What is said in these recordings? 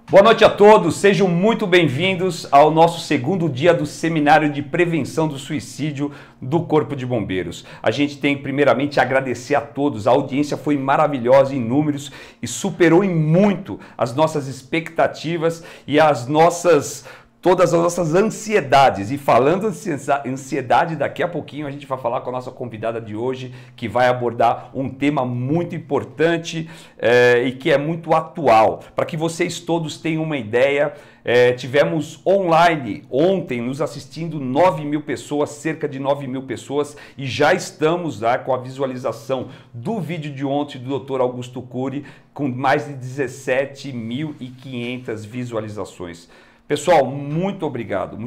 Boa noite a todos, sejam muito bem-vindos ao nosso segundo dia do Seminário de Prevenção do Suicídio do Corpo de Bombeiros. A gente tem primeiramente a agradecer a todos, a audiência foi maravilhosa em números e superou em muito as nossas expectativas e todas as nossas ansiedades. E falando em ansiedade, daqui a pouquinho a gente vai falar com a nossa convidada de hoje, que vai abordar um tema muito importante e que é muito atual. Para que vocês todos tenham uma ideia, tivemos online ontem nos assistindo 9.000 pessoas, cerca de 9.000 pessoas, e já estamos com a visualização do vídeo de ontem do Dr. Augusto Cury, com mais de 17.500 visualizações. Pessoal, muito obrigado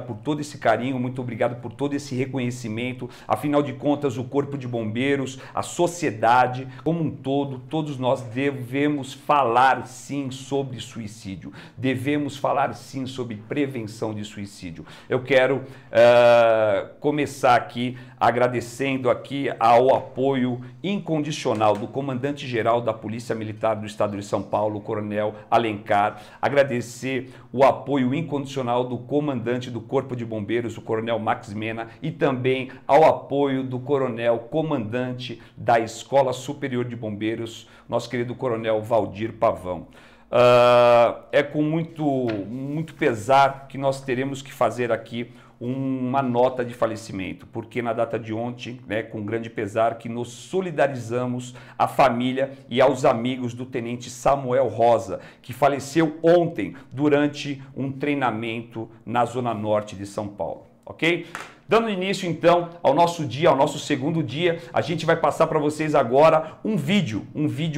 por todo esse carinho, muito obrigado por todo esse reconhecimento. Afinal de contas, o Corpo de Bombeiros, a sociedade como um todo, todos nós devemos falar sim sobre suicídio, devemos falar sim sobre prevenção de suicídio. Eu quero começar aqui agradecendo aqui ao apoio incondicional do comandante-geral da Polícia Militar do Estado de São Paulo, o Coronel Alencar, agradecer o apoio incondicional do comandante do Corpo de Bombeiros, o Coronel Max Mena, e também ao apoio do Coronel Comandante da Escola Superior de Bombeiros, nosso querido Coronel Valdir Pavão. É com muito pesar que nós teremos que fazer aqui uma nota de falecimento, porque na data de ontem, com grande pesar, que nos solidarizamos à família e aos amigos do Tenente Samuel Rosa, que faleceu ontem durante um treinamento na Zona Norte de São Paulo, ok? Dando início então ao nosso dia, ao nosso segundo dia, a gente vai passar para vocês agora um vídeo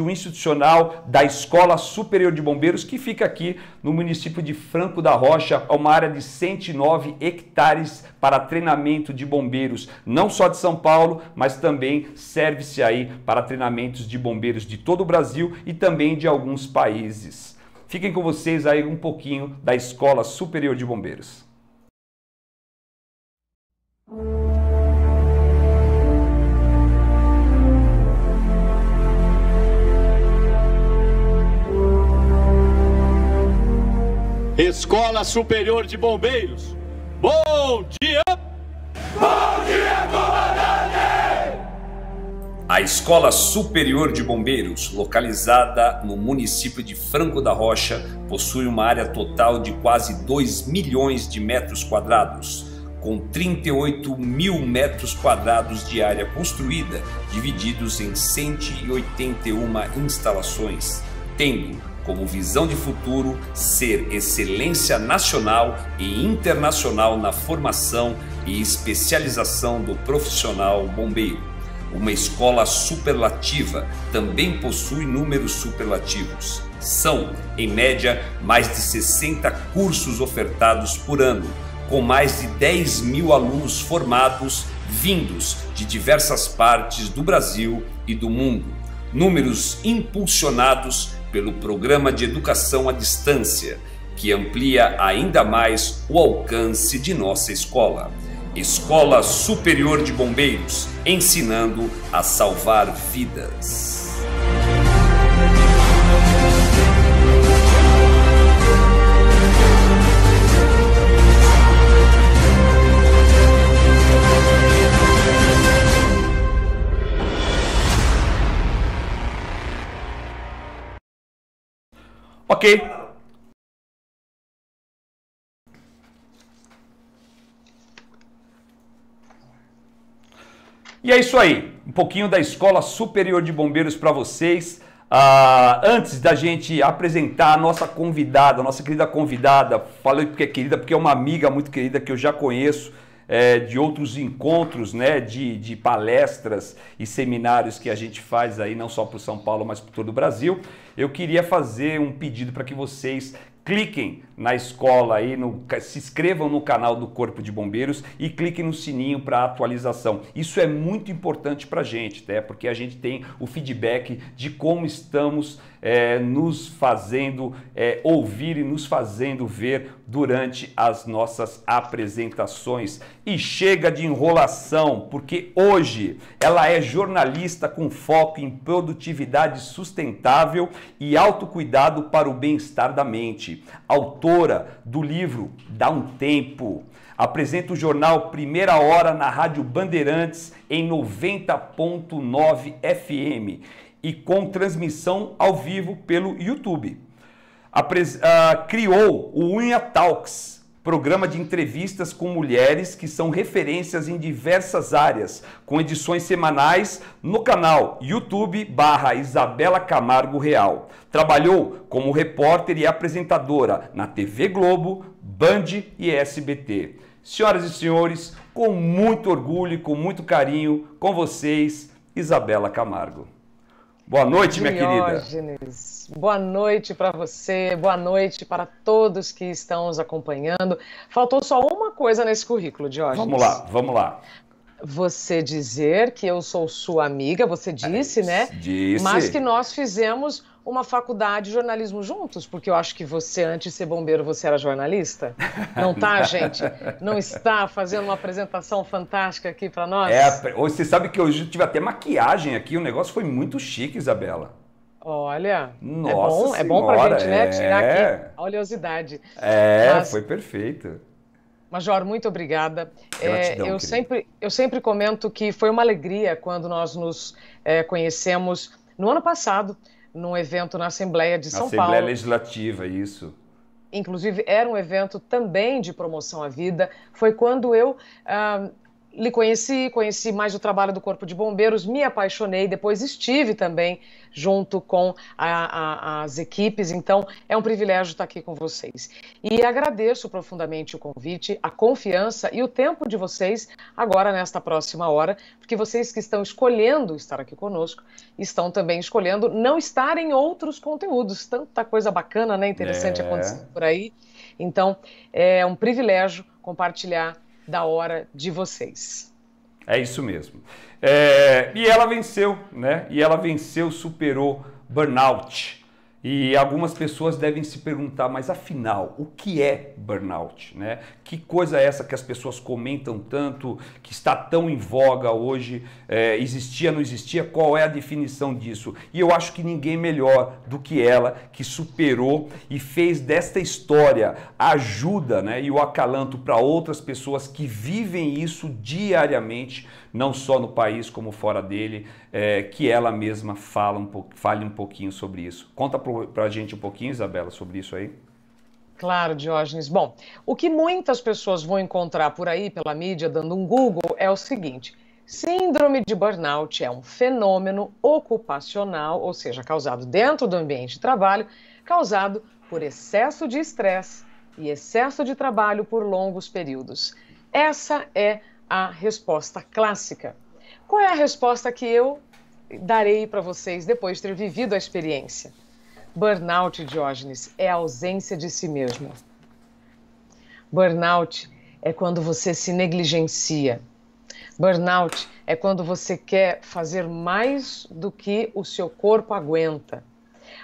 institucional da Escola Superior de Bombeiros, que fica aqui no município de Franco da Rocha, uma área de 109 hectares para treinamento de bombeiros, não só de São Paulo, mas também serve-se aí para treinamentos de bombeiros de todo o Brasil e também de alguns países. Fiquem com vocês aí um pouquinho da Escola Superior de Bombeiros. Escola Superior de Bombeiros. Bom dia! Bom dia, comandante! A Escola Superior de Bombeiros, localizada no município de Franco da Rocha, possui uma área total de quase 2 milhões de metros quadrados, com 38 mil metros quadrados de área construída, divididos em 181 instalações, tendo como visão de futuro ser excelência nacional e internacional na formação e especialização do profissional bombeiro. Uma escola superlativa também possui números superlativos. São, em média, mais de 60 cursos ofertados por ano, com mais de 10.000 alunos formados vindos de diversas partes do Brasil e do mundo. Números impulsionados pelo Programa de Educação à Distância, que amplia ainda mais o alcance de nossa escola. Escola Superior de Bombeiros, ensinando a salvar vidas. Ok. E é isso aí, um pouquinho da Escola Superior de Bombeiros para vocês. Antes da gente apresentar a nossa convidada, a nossa querida convidada, falei porque é querida, porque é uma amiga muito querida que eu já conheço de outros encontros, né, de palestras e seminários que a gente faz aí, não só para o São Paulo, mas para todo o Brasil, eu queria fazer um pedido para que vocês cliquem na escola aí, se inscrevam no canal do Corpo de Bombeiros e cliquem no sininho para atualização. Isso é muito importante para a gente, né? Porque a gente tem o feedback de como estamos nos fazendo ouvir e nos fazendo ver durante as nossas apresentações. E chega de enrolação, porque hoje ela é jornalista com foco em produtividade sustentável e autocuidado para o bem-estar da mente. Autora do livro Dá um Tempo. Apresenta o jornal Primeira Hora na Rádio Bandeirantes em 90.9 FM e com transmissão ao vivo pelo YouTube. Criou o Unha Talks, programa de entrevistas com mulheres que são referências em diversas áreas, com edições semanais no canal YouTube/Isabela Camargo Real. Trabalhou como repórter e apresentadora na TV Globo, Band e SBT. Senhoras e senhores, com muito orgulho e com muito carinho, com vocês, Isabela Camargo. Boa noite, minha querida. Boa noite para você, boa noite para todos que estão nos acompanhando. Faltou só uma coisa nesse currículo, Diógenes. Vamos lá. Você dizer que eu sou sua amiga, você disse, né? Disse. Mas que nós fizemos uma faculdade de jornalismo juntos, porque eu acho que você, antes de ser bombeiro, você era jornalista. Não tá, gente? Não está fazendo uma apresentação fantástica aqui para nós? Você sabe que hoje eu tive até maquiagem aqui, o negócio foi muito chique, Isabela. Olha, Nossa, é bom pra gente, né, tirar aqui a oleosidade. Foi perfeito. Major, muito obrigada. Gratidão, eu sempre comento que foi uma alegria quando nós nos conhecemos no ano passado, num evento na Assembleia de São Paulo. Assembleia Legislativa, isso. Inclusive, era um evento também de promoção à vida. Foi quando eu lhe conheci mais o trabalho do Corpo de Bombeiros, me apaixonei, depois estive também junto com as equipes, então é um privilégio estar aqui com vocês. E agradeço profundamente o convite, a confiança e o tempo de vocês agora nesta próxima hora, porque vocês que estão escolhendo estar aqui conosco, estão também escolhendo não estar em outros conteúdos, tanta coisa bacana, né, interessante acontecendo por aí. Então, é um privilégio compartilhar da hora de vocês. É isso mesmo. E ela venceu, né? E ela venceu, superou burnout. E algumas pessoas devem se perguntar, mas afinal, o que é burnout, né? Que coisa é essa que as pessoas comentam tanto, que está tão em voga hoje, existia, não existia, qual é a definição disso? E eu acho que ninguém melhor do que ela, que superou e fez desta história a ajuda, né, e o acalanto para outras pessoas que vivem isso diariamente, não só no país como fora dele, que ela mesma fale um pouquinho sobre isso. Conta para a gente um pouquinho, Isabela, sobre isso aí. Claro, Diógenes. Bom, o que muitas pessoas vão encontrar por aí pela mídia, dando um Google, é o seguinte: síndrome de burnout é um fenômeno ocupacional, ou seja, causado dentro do ambiente de trabalho, causado por excesso de estresse e excesso de trabalho por longos períodos. Essa é a resposta clássica. Qual é a resposta que eu darei para vocês depois de ter vivido a experiência? Burnout, Diógenes, é a ausência de si mesmo. Burnout é quando você se negligencia. Burnout é quando você quer fazer mais do que o seu corpo aguenta.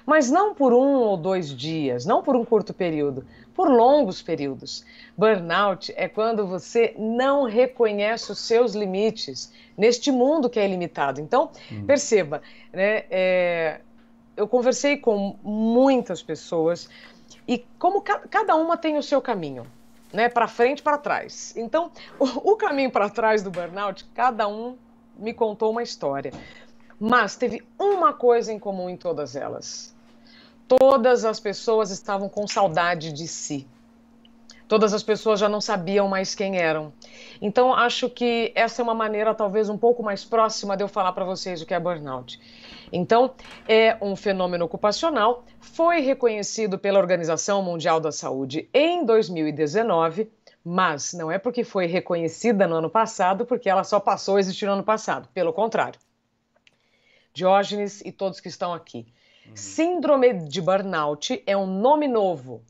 Mas não por 1 ou 2 dias, não por um curto período, por longos períodos. Burnout é quando você não reconhece os seus limites neste mundo que é ilimitado. Então, perceba, né, eu conversei com muitas pessoas e como cada uma tem o seu caminho, né, para frente e para trás. Então, o caminho para trás do burnout, cada um me contou uma história. Mas teve uma coisa em comum em todas elas. Todas as pessoas estavam com saudade de si. Todas as pessoas já não sabiam mais quem eram. Então, acho que essa é uma maneira talvez um pouco mais próxima de eu falar para vocês o que é burnout. Então, é um fenômeno ocupacional, foi reconhecido pela Organização Mundial da Saúde em 2019 Mas não é porque foi reconhecida no ano passado, porque ela só passou a existir no ano passado. Pelo contrário. Diógenes e todos que estão aqui. Síndrome de burnout é um nome novo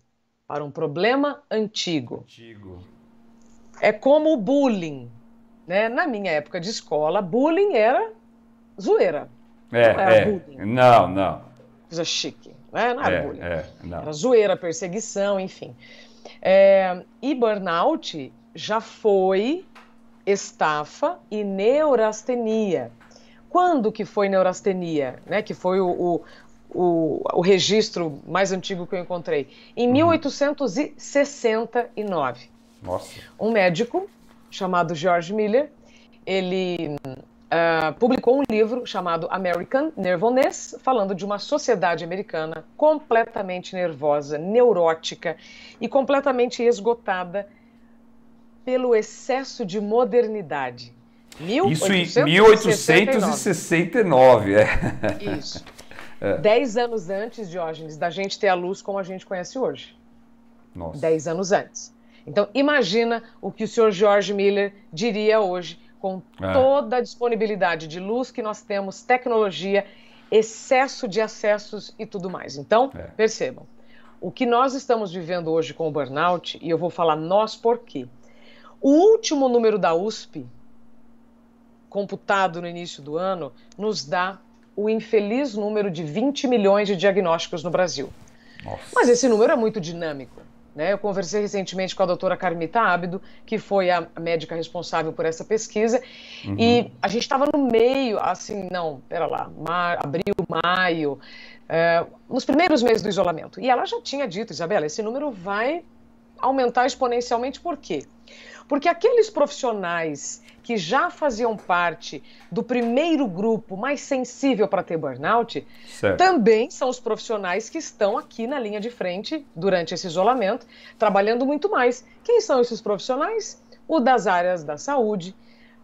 para um problema antigo. É como o bullying, né? Na minha época de escola, bullying era zoeira. Não era bullying. Não. Coisa chique, né? Não era bullying. Não. Era zoeira, perseguição, enfim. E burnout já foi estafa e neurastenia. Quando que foi neurastenia? Né? Que foi o registro mais antigo que eu encontrei. Em 1869. Nossa. Um médico chamado George Miller, ele publicou um livro chamado American Nervousness, falando de uma sociedade americana completamente nervosa, neurótica e completamente esgotada pelo excesso de modernidade. Isso em 1869, Isso. 10 anos antes, Diógenes, da gente ter a luz como a gente conhece hoje. Nossa. 10 anos antes. Então, imagina o que o senhor George Miller diria hoje, com toda a disponibilidade de luz que nós temos, tecnologia, excesso de acessos e tudo mais. Então, percebam, o que nós estamos vivendo hoje com o burnout, e eu vou falar nós por quê? O último número da USP, computado no início do ano, nos dá o infeliz número de 20 milhões de diagnósticos no Brasil. Nossa. Mas esse número é muito dinâmico. Né? Eu conversei recentemente com a doutora Carmita Ábido, que foi a médica responsável por essa pesquisa, e a gente estava no meio, assim, pera lá, abril, maio, nos primeiros meses do isolamento. E ela já tinha dito, Isabela, esse número vai aumentar exponencialmente. Por quê? Porque aqueles profissionais que já faziam parte do primeiro grupo mais sensível para ter burnout, também são os profissionais que estão aqui na linha de frente durante esse isolamento, trabalhando muito mais. Quem são esses profissionais? O das áreas da saúde,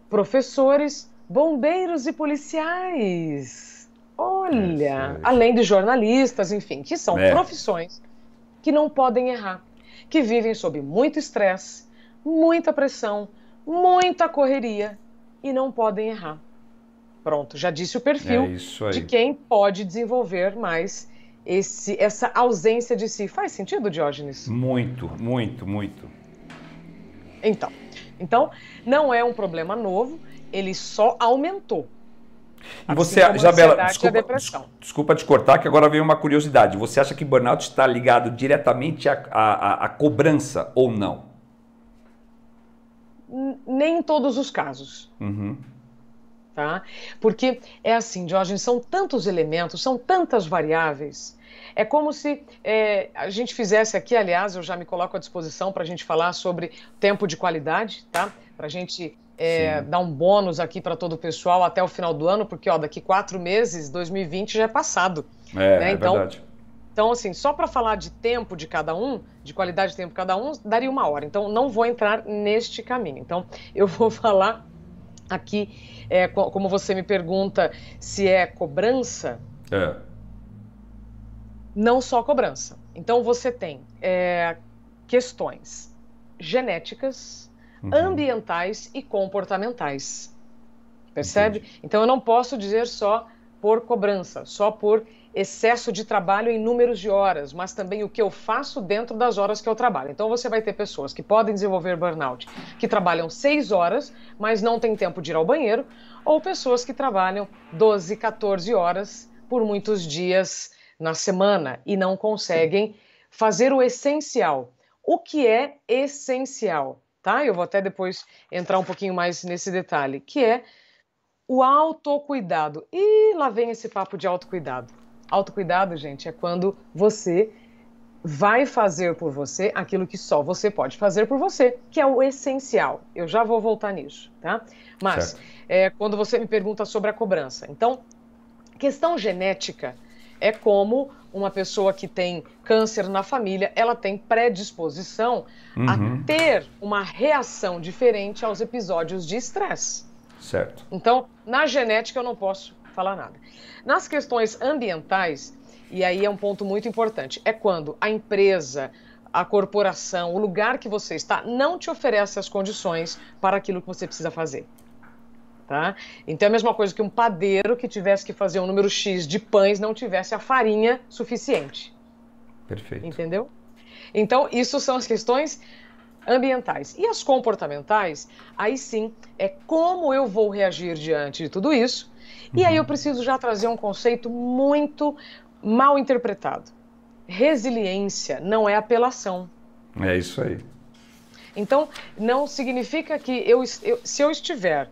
professores, bombeiros e policiais. Olha, além de jornalistas, enfim, que são profissões que não podem errar, que vivem sob muito estresse, muita pressão, muita correria e não podem errar. Pronto, já disse o perfil de quem pode desenvolver mais essa ausência de si. Faz sentido, Diógenes? Muito, muito, muito. Então, não é um problema novo, ele só aumentou. E você, Isabela, desculpa te cortar, que agora veio uma curiosidade. Você acha que burnout está ligado diretamente à cobrança ou não? Nem em todos os casos. Tá? Porque é assim, Diógenes, são tantos elementos, são tantas variáveis. É como se a gente fizesse aqui, aliás, eu já me coloco à disposição para a gente falar sobre tempo de qualidade, tá? Para a gente dar um bônus aqui para todo o pessoal até o final do ano, porque daqui 4 meses, 2020 já é passado. Né? Então, verdade. Então, assim, só para falar de tempo de cada um, de qualidade de tempo de cada um, daria 1 hora. Então, não vou entrar neste caminho. Então, eu vou falar aqui, como você me pergunta se é cobrança, não só cobrança. Então, você tem questões genéticas, ambientais e comportamentais. Percebe? Entendi. Então, eu não posso dizer só por cobrança, só por excesso de trabalho em números de horas, mas também o que eu faço dentro das horas que eu trabalho. Então você vai ter pessoas que podem desenvolver burnout, que trabalham 6 horas, mas não tem tempo de ir ao banheiro, ou pessoas que trabalham 12, 14 horas por muitos dias na semana e não conseguem fazer o essencial. O que é essencial, tá? Eu vou até depois entrar um pouquinho mais nesse detalhe, que é o autocuidado. E lá vem esse papo de autocuidado. Autocuidado, gente, é quando você vai fazer por você aquilo que só você pode fazer por você, que é o essencial. Eu já vou voltar nisso, tá? Mas, quando você me pergunta sobre a cobrança. Então, questão genética é como uma pessoa que tem câncer na família, ela tem predisposição a ter uma reação diferente aos episódios de estresse. Certo. Então, na genética eu não posso falar nada. Nas questões ambientais, e aí é um ponto muito importante, é quando a empresa, a corporação, o lugar que você está, não te oferece as condições para aquilo que você precisa fazer. Tá? Então é a mesma coisa que um padeiro que tivesse que fazer um número X de pães não tivesse a farinha suficiente. Perfeito. Entendeu? Então, isso são as questões ambientais. E as comportamentais, aí sim, é como eu vou reagir diante de tudo isso. E aí eu preciso já trazer um conceito muito mal interpretado. Resiliência não é apelação. É isso aí. Então, não significa que se eu estiver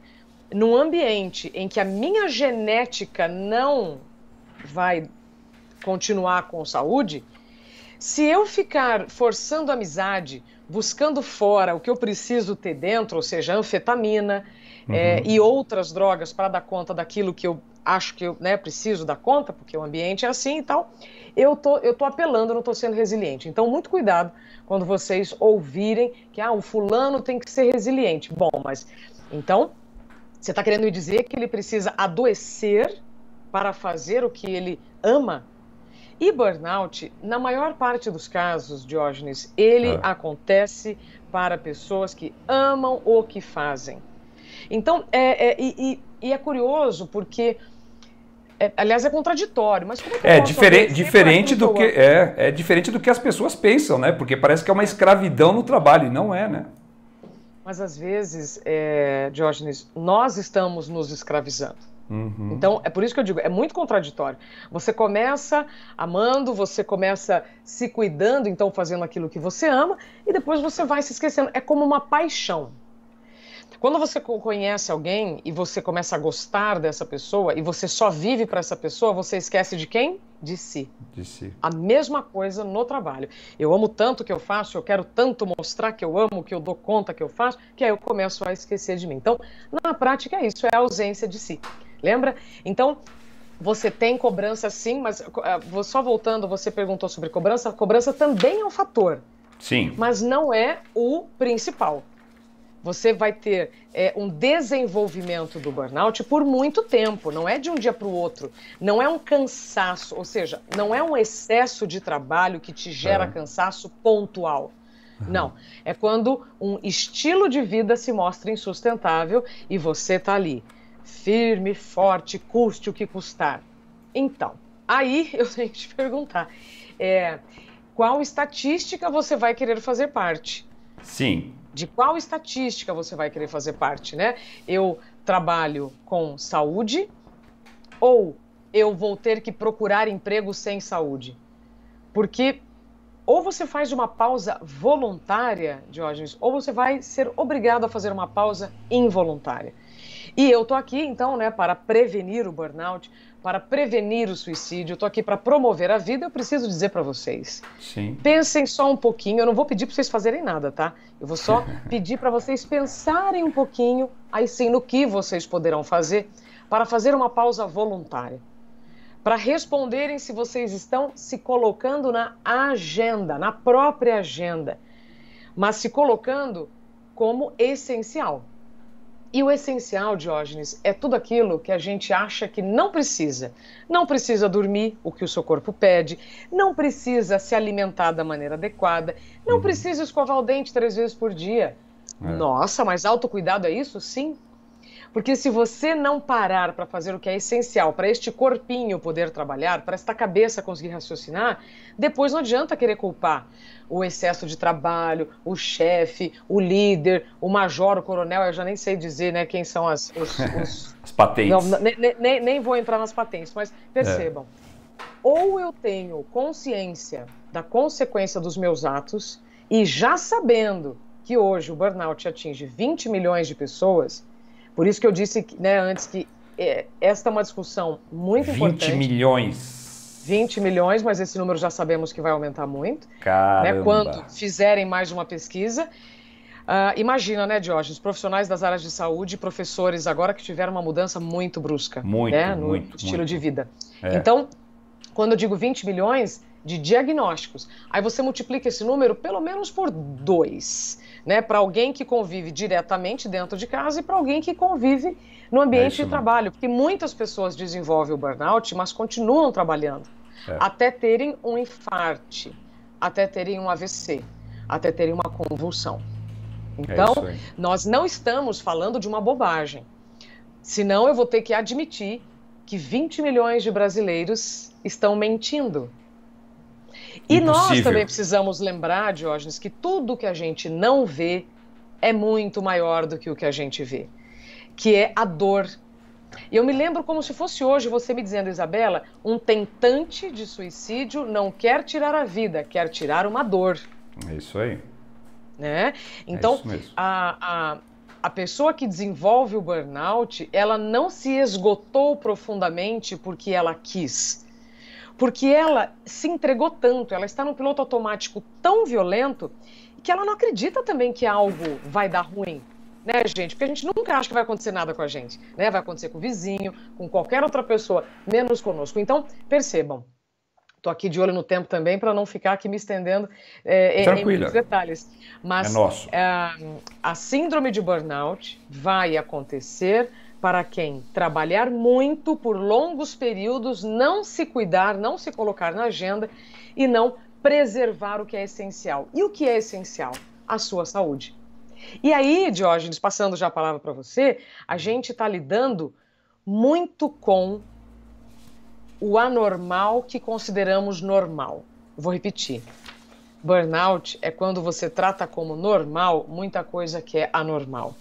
num ambiente em que a minha genética não vai continuar com saúde, se eu ficar forçando amizade, buscando fora o que eu preciso ter dentro, ou seja, anfetamina e outras drogas para dar conta daquilo que eu acho que eu preciso dar conta, porque o ambiente é assim e tal, eu tô apelando, não estou sendo resiliente. Então, muito cuidado quando vocês ouvirem que o fulano tem que ser resiliente. Bom, mas então você está querendo me dizer que ele precisa adoecer para fazer o que ele ama? E burnout, na maior parte dos casos, Diógenes, ele acontece para pessoas que amam o que fazem. Então, é curioso porque, aliás, é contraditório, mas como é que diferente do que é diferente do que as pessoas pensam, né? Porque parece que é uma escravidão no trabalho, e não é, né? Mas às vezes, Diógenes, nós estamos nos escravizando. Então, é por isso que eu digo, é muito contraditório. Você começa amando, você começa se cuidando, então fazendo aquilo que você ama, e depois você vai se esquecendo. É como uma paixão. Quando você conhece alguém e você começa a gostar dessa pessoa, e você só vive para essa pessoa, você esquece de quem? De si. De si. A mesma coisa no trabalho. Eu amo tanto o que eu faço, eu quero tanto mostrar que eu amo, que eu dou conta que eu faço, que aí eu começo a esquecer de mim. Então, na prática é isso, é a ausência de si. Lembra? Então, você tem cobrança sim, mas só voltando, você perguntou sobre cobrança. A cobrança também é um fator. Sim. Mas não é o principal. Você vai ter um desenvolvimento do burnout por muito tempo, não é de um dia para o outro, não é um cansaço, ou seja, não é um excesso de trabalho que te gera cansaço pontual. Não, é quando um estilo de vida se mostra insustentável e você está ali, firme, forte, custe o que custar. Então, aí eu tenho que te perguntar, qual estatística você vai querer fazer parte? Sim. De qual estatística você vai querer fazer parte, né? Eu trabalho com saúde ou eu vou ter que procurar emprego sem saúde? Porque ou você faz uma pausa voluntária, Diógenes, ou você vai ser obrigado a fazer uma pausa involuntária. E eu tô aqui, então, né, para prevenir o burnout, para prevenir o suicídio, eu tô aqui para promover a vida, eu preciso dizer para vocês. Sim. Pensem só um pouquinho, eu não vou pedir para vocês fazerem nada, tá? Eu vou só pedir para vocês pensarem um pouquinho, aí sim, no que vocês poderão fazer para fazer uma pausa voluntária. Para responderem se vocês estão se colocando na agenda, na própria agenda, mas se colocando como essencial. E o essencial, Diógenes, é tudo aquilo que a gente acha que não precisa. Não precisa dormir o que o seu corpo pede, não precisa se alimentar da maneira adequada, não precisa escovar o dente 3 vezes por dia. Nossa, mas autocuidado é isso? Sim. Porque se você não parar para fazer o que é essencial, para este corpinho poder trabalhar, para esta cabeça conseguir raciocinar, depois não adianta querer culpar o excesso de trabalho, o chefe, o líder, o major, o coronel, eu já nem sei dizer, né, quem são as patentes. Não, nem vou entrar nas patentes, mas percebam. Ou eu tenho consciência da consequência dos meus atos e já sabendo que hoje o burnout atinge 20 milhões de pessoas. Por isso que eu disse, né, antes que esta é uma discussão muito importante. 20 milhões. 20 milhões, mas esse número já sabemos que vai aumentar muito. Caramba. Né, quando fizerem mais uma pesquisa. Imagina, né, Diógenes, profissionais das áreas de saúde, professores agora que tiveram uma mudança muito brusca no estilo de vida. Então, quando eu digo 20 milhões de diagnósticos, aí você multiplica esse número pelo menos por 2. Né, para alguém que convive diretamente dentro de casa e para alguém que convive no ambiente de trabalho. Porque muitas pessoas desenvolvem o burnout, mas continuam trabalhando, até terem um infarte. até terem um AVC, até terem uma convulsão. Então, nós não estamos falando de uma bobagem. Senão eu vou ter que admitir que 20 milhões de brasileiros estão mentindo. E nós também precisamos lembrar, Diógenes, que tudo que a gente não vê é muito maior do que o que a gente vê, que é a dor. E eu me lembro como se fosse hoje você me dizendo, Isabela, um tentante de suicídio não quer tirar a vida, quer tirar uma dor. É isso aí. Né? Então, é isso mesmo. A pessoa que desenvolve o burnout, ela não se esgotou profundamente porque ela quis. Porque ela se entregou tanto, ela está num piloto automático tão violento que ela não acredita também que algo vai dar ruim. Né, gente? Porque a gente nunca acha que vai acontecer nada com a gente. Né? Vai acontecer com o vizinho, com qualquer outra pessoa, menos conosco. Então, percebam. Estou aqui de olho no tempo também para não ficar aqui me estendendo em muitos detalhes. Mas a síndrome de burnout vai acontecer para quem trabalhar muito por longos períodos, não se cuidar, não se colocar na agenda e não preservar o que é essencial. E o que é essencial? A sua saúde. E aí, Diógenes, passando já a palavra para você, a gente está lidando muito com o anormal que consideramos normal. Vou repetir. Burnout é quando você trata como normal muita coisa que é anormal.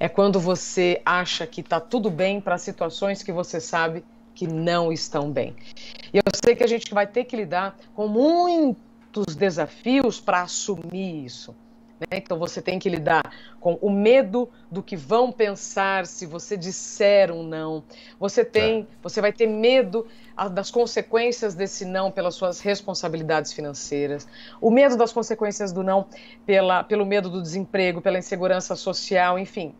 É quando você acha que está tudo bem para situações que você sabe que não estão bem. E eu sei que a gente vai ter que lidar com muitos desafios para assumir isso. Então você tem que lidar com o medo do que vão pensar se você disser um não. Você vai ter medo das consequências desse não pelas suas responsabilidades financeiras. O medo das consequências do não pelo medo do desemprego, pela insegurança social, enfim.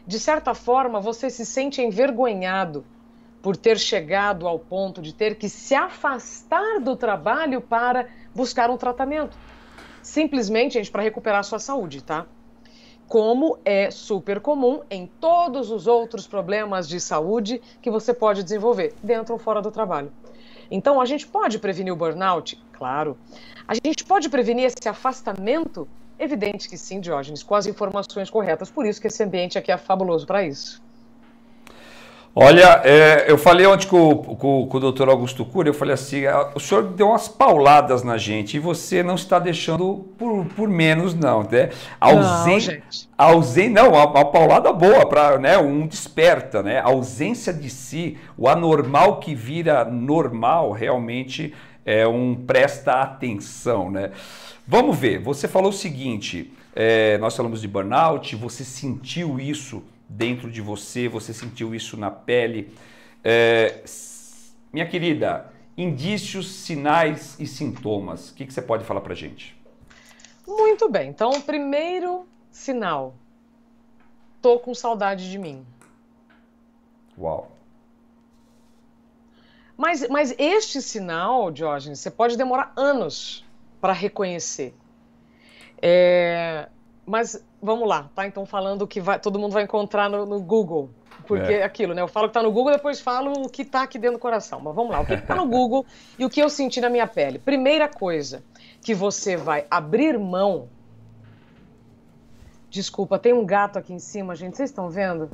De certa forma, você se sente envergonhado por ter chegado ao ponto de ter que se afastar do trabalho para buscar um tratamento. Simplesmente, gente, para recuperar a sua saúde, tá? Como é super comum em todos os outros problemas de saúde que você pode desenvolver, dentro ou fora do trabalho. Então, a gente pode prevenir o burnout? Claro. A gente pode prevenir esse afastamento? Evidente que sim, Diógenes, com as informações corretas. Por isso que esse ambiente aqui é fabuloso para isso. Olha, eu falei ontem com o doutor Augusto Cury, eu falei assim, o senhor deu umas pauladas na gente e você não está deixando por menos não, né? Não, uma paulada boa, para, né, um desperta, né? A ausência de si, o anormal que vira normal, realmente é um presta atenção, né? Vamos ver, você falou o seguinte, nós falamos de burnout, você sentiu isso dentro de você, você sentiu isso na pele. Minha querida, indícios, sinais e sintomas, o que você pode falar pra gente? Muito bem, então o primeiro sinal, tô com saudade de mim. Uau. Mas este sinal, Diógenes, você pode demorar anos para reconhecer. Mas vamos lá, tá? Então falando que todo mundo vai encontrar no Google, porque é aquilo, né? Eu falo que tá no Google, depois falo o que tá aqui dentro do coração. Mas vamos lá, o que tá no Google e o que eu senti na minha pele. Primeira coisa que você vai abrir mão... Desculpa, tem um gato aqui em cima, gente, vocês estão vendo?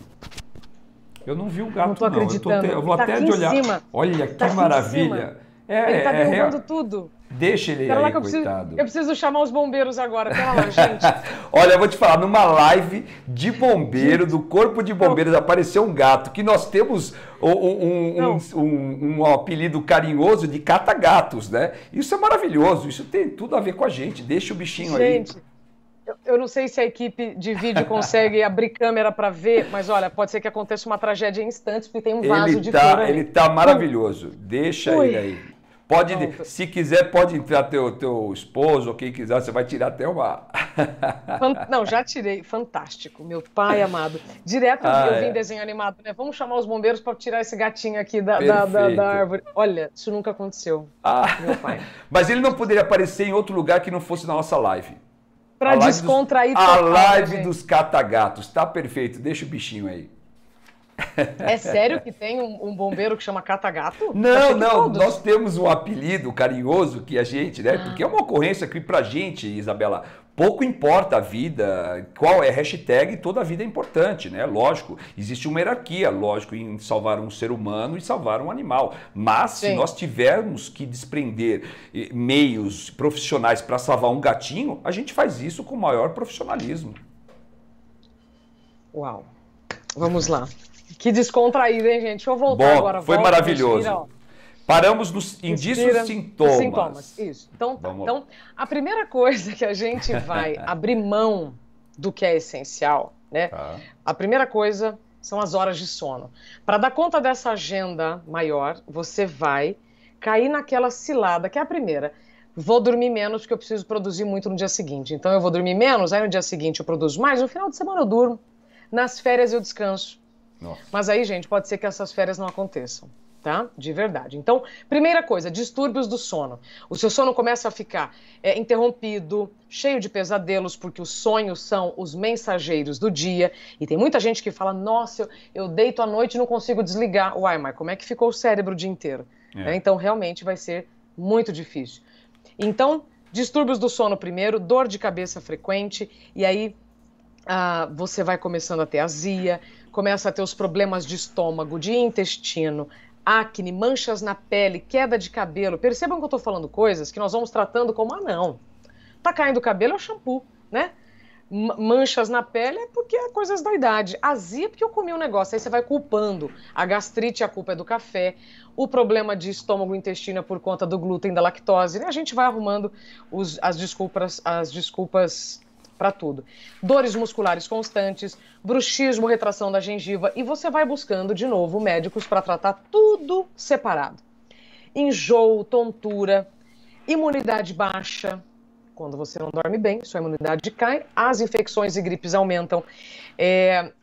Eu não vi o gato, não. Tô acreditando. Eu vou até de olhar. Cima. Olha, que maravilha. Ele tá derrubando tudo. Deixa ele aí, coitado. Eu preciso chamar os bombeiros agora, pera lá, gente. Olha, eu vou te falar, numa live de bombeiro, do Corpo de Bombeiros, apareceu um gato, que nós temos um apelido carinhoso de cata-gatos, né? Isso é maravilhoso, isso tem tudo a ver com a gente, deixa o bichinho aí. Gente, eu não sei se a equipe de vídeo consegue abrir câmera para ver, mas olha, pode ser que aconteça uma tragédia em instantes, porque tem um vaso de flor ali. Ele tá maravilhoso, deixa ele aí. Pode, se quiser, pode entrar teu esposo ou quem quiser, você vai tirar até uma... Não, já tirei, fantástico, meu pai amado. Direto eu vim desenho animado, né? Vamos chamar os bombeiros para tirar esse gatinho aqui da árvore. Olha, isso nunca aconteceu, meu pai. Mas ele não poderia aparecer em outro lugar que não fosse na nossa live. Para descontrair a live dos catagatos, tá perfeito, deixa o bichinho aí. É sério que tem um bombeiro que chama Cata-Gato? Não, não, nós temos um apelido carinhoso que a gente, né? Porque é uma ocorrência que pra gente, Isabela, pouco importa a vida, qual é a hashtag, toda a vida é importante, né? Lógico, existe uma hierarquia, lógico, em salvar um ser humano e salvar um animal. Mas se nós tivermos que desprender meios profissionais para salvar um gatinho, a gente faz isso com o maior profissionalismo. Uau. Vamos lá. Que descontraído, hein, gente? Deixa eu voltar agora. Foi maravilhoso. Respira, paramos nos indícios e sintomas. Isso. Então, a primeira coisa que a gente vai abrir mão do que é essencial, né? A primeira coisa são as horas de sono. Para dar conta dessa agenda maior, você vai cair naquela cilada, que é a primeira. Vou dormir menos porque eu preciso produzir muito no dia seguinte. Então eu vou dormir menos, aí no dia seguinte eu produzo mais, no final de semana eu durmo. Nas férias eu descanso. Nossa. Mas aí, gente, pode ser que essas férias não aconteçam, tá? De verdade. Então, primeira coisa, distúrbios do sono. O seu sono começa a ficar interrompido, cheio de pesadelos, porque os sonhos são os mensageiros do dia. E tem muita gente que fala, nossa, eu deito à noite e não consigo desligar. Uai, mas como é que ficou o cérebro o dia inteiro? Então, realmente vai ser muito difícil. Então, distúrbios do sono primeiro, dor de cabeça frequente, e aí você vai começando a ter azia, começa a ter os problemas de estômago, de intestino, acne, manchas na pele, queda de cabelo. Percebam que eu estou falando coisas que nós vamos tratando como, não, tá caindo o cabelo é o shampoo, né? Manchas na pele é porque é coisas da idade. Azia é porque eu comi um negócio, aí você vai culpando. A gastrite, a culpa é do café. O problema de estômago e intestino é por conta do glúten, da lactose, né? A gente vai arrumando as desculpas para tudo. Dores musculares constantes, bruxismo, retração da gengiva, e você vai buscando de novo médicos para tratar tudo separado. Enjoo, tontura, imunidade baixa. Quando você não dorme bem, sua imunidade cai, as infecções e gripes aumentam.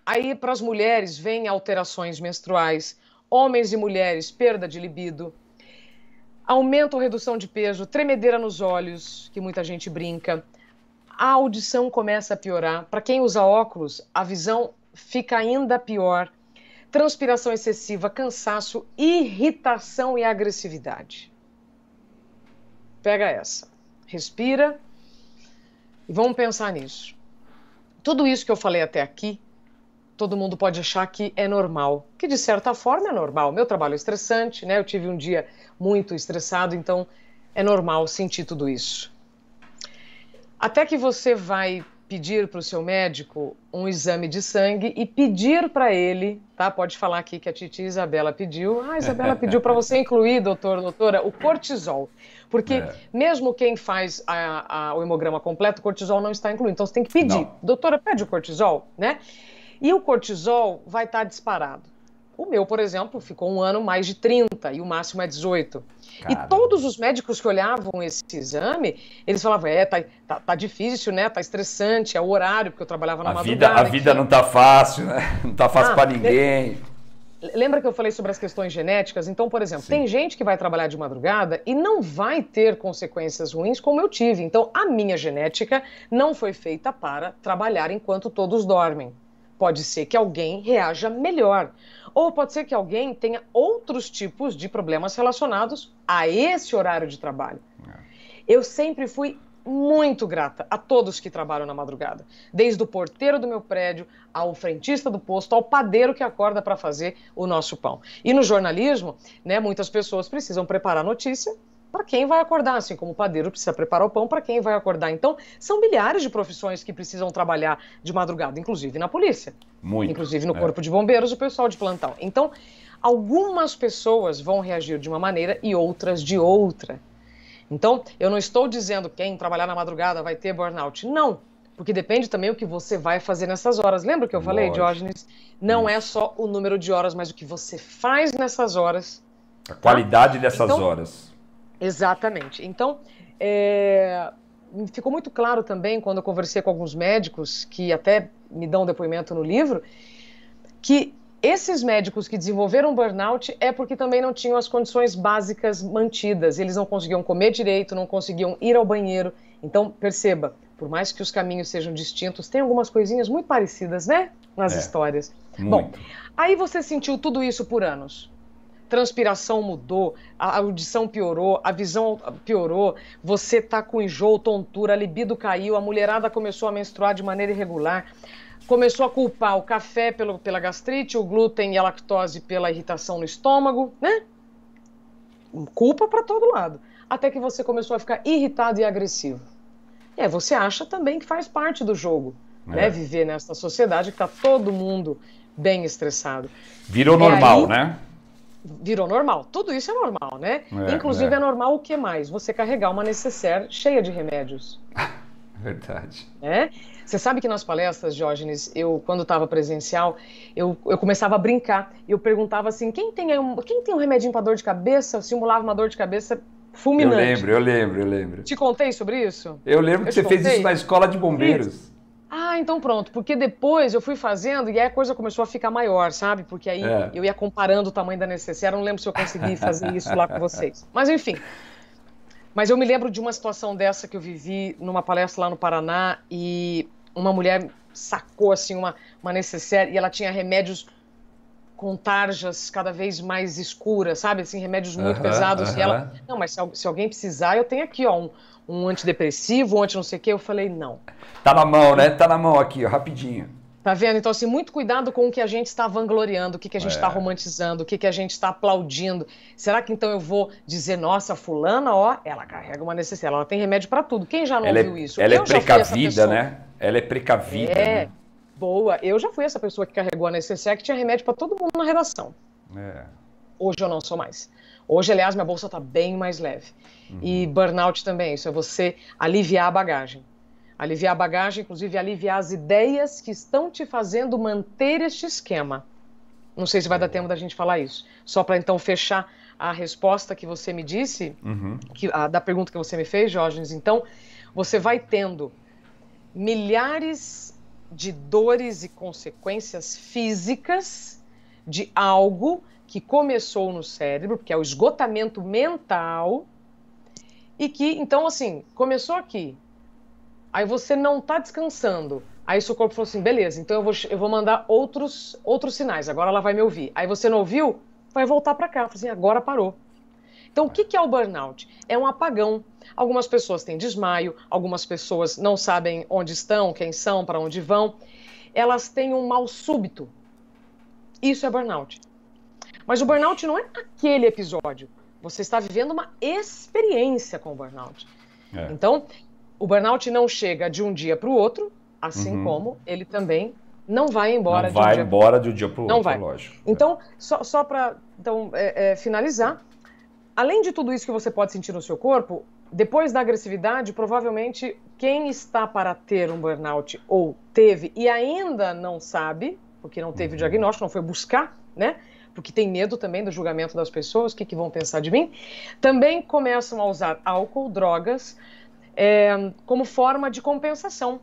Aí, para as mulheres, vem alterações menstruais, homens e mulheres, perda de libido, aumento ou redução de peso, tremedeira nos olhos, que muita gente brinca. A audição começa a piorar. Para quem usa óculos, a visão fica ainda pior. Transpiração excessiva, cansaço, irritação e agressividade. Pega essa. Respira e vamos pensar nisso. Tudo isso que eu falei até aqui, todo mundo pode achar que é normal, que de certa forma é normal. Meu trabalho é estressante, né? Eu tive um dia muito estressado, então é normal sentir tudo isso. Até que você vai pedir para o seu médico um exame de sangue e pedir para ele, tá? Pode falar aqui que a titia Isabela pediu. Isabela pediu para você incluir, doutora, o cortisol. Porque mesmo quem faz o hemograma completo, o cortisol não está incluído. Então você tem que pedir. Não. Doutora, pede o cortisol, né? E o cortisol vai estar disparado. O meu, por exemplo, ficou um ano mais de 30 e o máximo é 18. Caramba. E todos os médicos que olhavam esse exame, eles falavam, tá difícil, né? Tá estressante, é o horário, porque eu trabalhava na madrugada. A vida não tá fácil, né? Não tá fácil para ninguém. Lembra que eu falei sobre as questões genéticas? Então, por exemplo, tem gente que vai trabalhar de madrugada e não vai ter consequências ruins como eu tive. Então, a minha genética não foi feita para trabalhar enquanto todos dormem. Pode ser que alguém reaja melhor. Ou pode ser que alguém tenha outros tipos de problemas relacionados a esse horário de trabalho. Eu sempre fui muito grata a todos que trabalham na madrugada. Desde o porteiro do meu prédio, ao frentista do posto, ao padeiro que acorda para fazer o nosso pão. E no jornalismo, né, muitas pessoas precisam preparar notícia para quem vai acordar, assim como o padeiro precisa preparar o pão para quem vai acordar. Então, são milhares de profissões que precisam trabalhar de madrugada, inclusive na polícia. Muito. Inclusive no corpo de bombeiros, o pessoal de plantão. Então, algumas pessoas vão reagir de uma maneira e outras de outra. Então, eu não estou dizendo que quem trabalhar na madrugada vai ter burnout. Não, porque depende também do que você vai fazer nessas horas. Lembra que eu falei, Diógenes? Não é só o número de horas, mas o que você faz nessas horas. A qualidade dessas horas. Exatamente. Então, ficou muito claro também, quando eu conversei com alguns médicos, que até me dão depoimento no livro, que esses médicos que desenvolveram burnout é porque também não tinham as condições básicas mantidas. Eles não conseguiam comer direito, não conseguiam ir ao banheiro. Então, perceba, por mais que os caminhos sejam distintos, tem algumas coisinhas muito parecidas, né? Nas histórias. Muito. Bom, aí você sentiu tudo isso por anos. Transpiração mudou, a audição piorou, a visão piorou, você tá com enjoo, tontura, a libido caiu, a mulherada começou a menstruar de maneira irregular, começou a culpar o café pela gastrite, o glúten e a lactose pela irritação no estômago, né? Culpa para todo lado. Até que você começou a ficar irritado e agressivo. Você acha também que faz parte do jogo, né? Viver nessa sociedade que tá todo mundo bem estressado. Virou normal, né? Virou normal. Tudo isso é normal, né? Inclusive é normal o que mais? Você carregar uma necessaire cheia de remédios. Verdade. Você sabe que nas palestras, Diógenes, quando estava presencial, eu começava a brincar. Eu perguntava assim, quem tem um remedinho para dor de cabeça? Eu simulava uma dor de cabeça fulminante. Eu lembro. Te contei sobre isso? Eu lembro que você fez isso na escola de bombeiros. Então pronto, porque depois eu fui fazendo e aí a coisa começou a ficar maior, sabe? Porque aí eu ia comparando o tamanho da necessaire, eu não lembro se eu consegui fazer isso lá com vocês. Mas enfim, mas eu me lembro de uma situação dessa que eu vivi numa palestra lá no Paraná e uma mulher sacou assim uma necessaire e ela tinha remédios com tarjas cada vez mais escuras, sabe? Assim, remédios muito pesados. E ela, não, mas se alguém precisar, eu tenho aqui, ó, um antidepressivo, um anti não sei o quê. Eu falei, não. Tá na mão, né? Tá na mão aqui, ó, rapidinho. Tá vendo? Então, assim, muito cuidado com o que a gente está vangloriando, o que a gente está romantizando, o que a gente está aplaudindo. Será que então eu vou dizer, nossa, fulana, ó, ela carrega uma necessidade, ela tem remédio para tudo. Quem já não ouviu isso? Ela é precavida, né? Ela é precavida, né? Boa. Eu já fui essa pessoa que carregou a necessaire, que tinha remédio para todo mundo na redação. Hoje eu não sou mais. Hoje, aliás, minha bolsa está bem mais leve. E burnout também, isso é você aliviar a bagagem. Aliviar a bagagem, inclusive aliviar as ideias que estão te fazendo manter este esquema. Não sei se vai dar tempo da gente falar isso. Só para então fechar a resposta que você me disse, da pergunta que você me fez, Diógenes. Então, você vai tendo milhares de dores e consequências físicas de algo que começou no cérebro, que é o esgotamento mental, e que, então, assim, começou aqui. Aí você não está descansando. Aí seu corpo falou assim, beleza, então eu vou mandar outros sinais, agora ela vai me ouvir. Aí você não ouviu, vai voltar para cá. Assim, agora parou. Então o que é o burnout? É um apagão. Algumas pessoas têm desmaio, algumas pessoas não sabem onde estão, quem são, para onde vão. Elas têm um mal súbito. Isso é burnout. Mas o burnout não é aquele episódio. Você está vivendo uma experiência com o burnout. Então, o burnout não chega de um dia para o outro, assim como ele também não vai embora de um dia para o outro, vai. Lógico. Então, só para finalizar, além de tudo isso que você pode sentir no seu corpo, depois da agressividade, provavelmente quem está para ter um burnout ou teve e ainda não sabe, porque não teve o diagnóstico, não foi buscar, né? Porque tem medo também do julgamento das pessoas, o que vão pensar de mim, também começam a usar álcool, drogas, como forma de compensação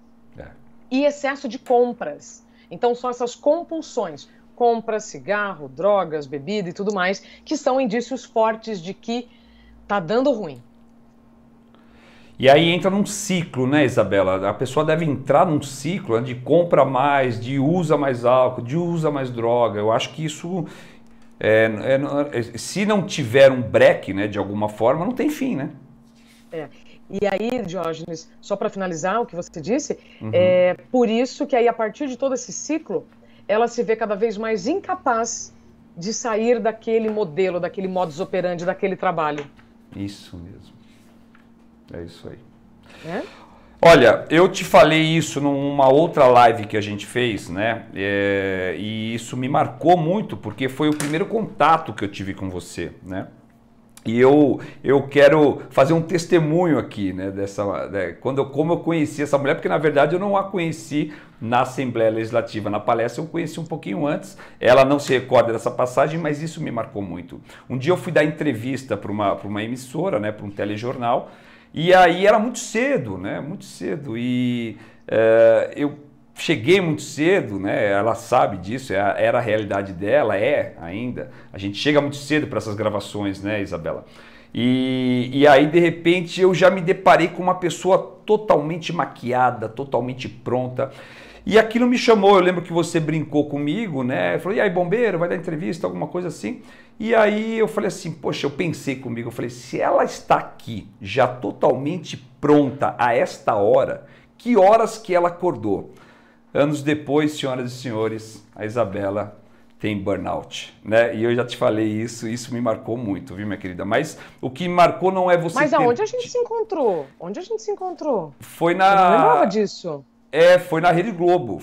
e excesso de compras. Então são essas compulsões, compras, cigarro, drogas, bebida e tudo mais, que são indícios fortes de que tá dando ruim. E aí entra num ciclo, né, Isabela? A pessoa deve entrar num ciclo, né, de compra mais, de usa mais álcool, de usa mais droga. Eu acho que isso, se não tiver um break, né, de alguma forma, não tem fim, né? E aí, Diógenes, só para finalizar o que você disse, é por isso que aí a partir de todo esse ciclo, ela se vê cada vez mais incapaz de sair daquele modelo, daquele modus operandi, daquele trabalho. Isso mesmo. É isso aí. Olha, eu te falei isso numa outra live que a gente fez, né? E isso me marcou muito, porque foi o primeiro contato que eu tive com você, né? E eu quero fazer um testemunho aqui, né, como eu conheci essa mulher, porque na verdade eu não a conheci na Assembleia Legislativa, na palestra eu conheci um pouquinho antes, ela não se recorda dessa passagem, mas isso me marcou muito. Um dia eu fui dar entrevista para uma emissora, né, para um telejornal, e aí era muito cedo, né, muito cedo, e eu cheguei muito cedo, né? Ela sabe disso, era a realidade dela, ainda. A gente chega muito cedo para essas gravações, né, Isabela? E aí, de repente, eu já me deparei com uma pessoa totalmente maquiada, totalmente pronta. E aquilo me chamou, eu lembro que você brincou comigo, né? Falou, e aí, bombeiro, vai dar entrevista, alguma coisa assim? E aí eu falei assim, poxa, eu pensei comigo, eu falei, se ela está aqui já totalmente pronta a esta hora, que horas que ela acordou? Anos depois, senhoras e senhores, a Isabela tem burnout, né? E eu já te falei isso me marcou muito, viu, minha querida? Mas o que me marcou não é você Mas aonde a gente se encontrou? Onde a gente se encontrou? Foi na... Eu não lembrava disso. Foi na Rede Globo,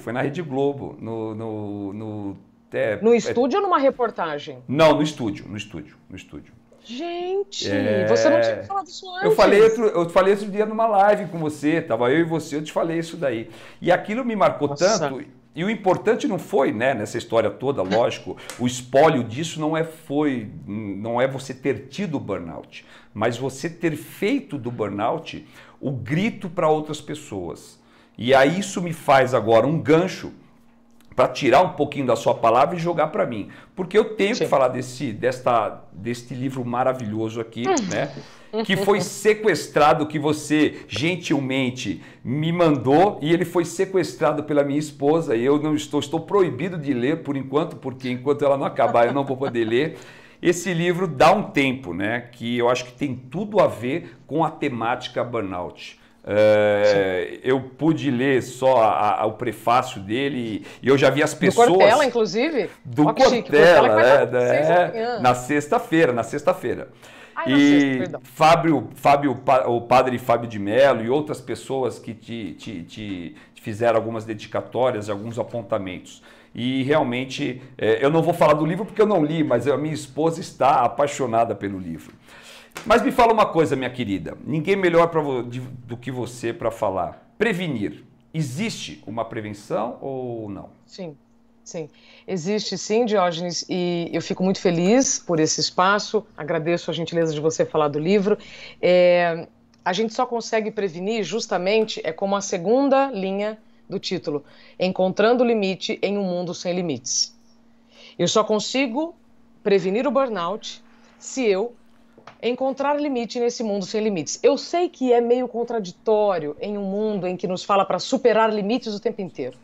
No estúdio ou numa reportagem? Não, no estúdio. Gente, você não tinha falado isso antes. Eu falei outro dia numa live com você, tava eu e você, eu te falei isso daí. E aquilo me marcou tanto, e o importante não foi, né, nessa história toda, lógico, o espólio disso não é você ter tido burnout, mas você ter feito do burnout o grito para outras pessoas. E aí isso me faz agora um gancho para tirar um pouquinho da sua palavra e jogar para mim. Porque eu tenho que falar deste livro maravilhoso aqui, né? Que foi sequestrado, que você gentilmente me mandou, e ele foi sequestrado pela minha esposa, e eu não estou proibido de ler por enquanto, porque enquanto ela não acabar eu não vou poder ler. Esse livro Dá um Tempo, né? Que eu acho que tem tudo a ver com a temática burnout. Eu pude ler só o prefácio dele e eu já vi as pessoas... Do Cortella, inclusive? Do Cortella, na sexta-feira. E o padre Fábio de Mello e outras pessoas que te fizeram algumas dedicatórias, alguns apontamentos. E realmente, eu não vou falar do livro porque eu não li, mas a minha esposa está apaixonada pelo livro. Mas me fala uma coisa, minha querida, ninguém melhor do que você para falar. Prevenir. Existe uma prevenção ou não? Sim. Existe sim, Diógenes, e eu fico muito feliz por esse espaço, agradeço a gentileza de você falar do livro. A gente só consegue prevenir justamente, como a segunda linha do título, encontrando o limite em um mundo sem limites. Eu só consigo prevenir o burnout se eu encontrar limite nesse mundo sem limites. Eu sei que é meio contraditório em um mundo em que nos fala para superar limites o tempo inteiro.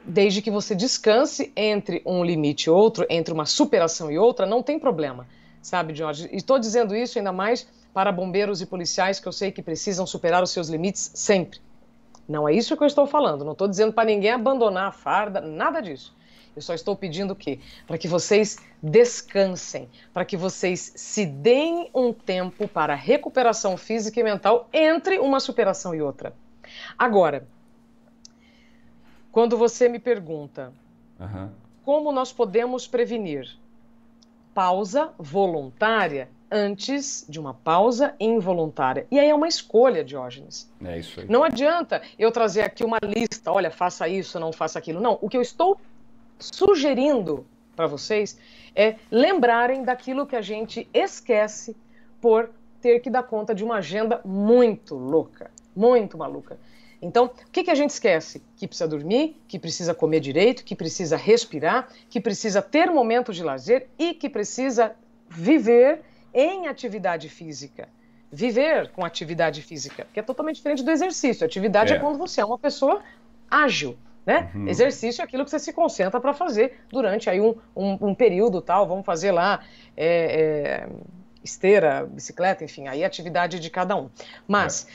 Desde que você descanse entre um limite e outro, entre uma superação e outra, não tem problema, sabe, Jorge? E estou dizendo isso ainda mais para bombeiros e policiais que eu sei que precisam superar os seus limites sempre. Não é isso que eu estou falando, não estou dizendo para ninguém abandonar a farda, nada disso. Eu só estou pedindo o quê? Para que vocês descansem, para que vocês se deem um tempo para recuperação física e mental entre uma superação e outra. Agora, quando você me pergunta como nós podemos prevenir pausa voluntária antes de uma pausa involuntária. E aí é uma escolha, Diógenes. É isso aí. Não adianta eu trazer aqui uma lista, olha, faça isso, não faça aquilo. Não, o que eu estou sugerindo para vocês é lembrarem daquilo que a gente esquece por ter que dar conta de uma agenda muito louca, muito maluca. Então, o que a gente esquece? Que precisa dormir, que precisa comer direito, que precisa respirar, que precisa ter momentos de lazer e que precisa viver em atividade física. Viver com atividade física, que é totalmente diferente do exercício. Atividade é quando você é uma pessoa ágil, né? Exercício é aquilo que você se concentra para fazer durante aí um período tal, vamos fazer lá esteira, bicicleta, enfim, aí é atividade de cada um. Mas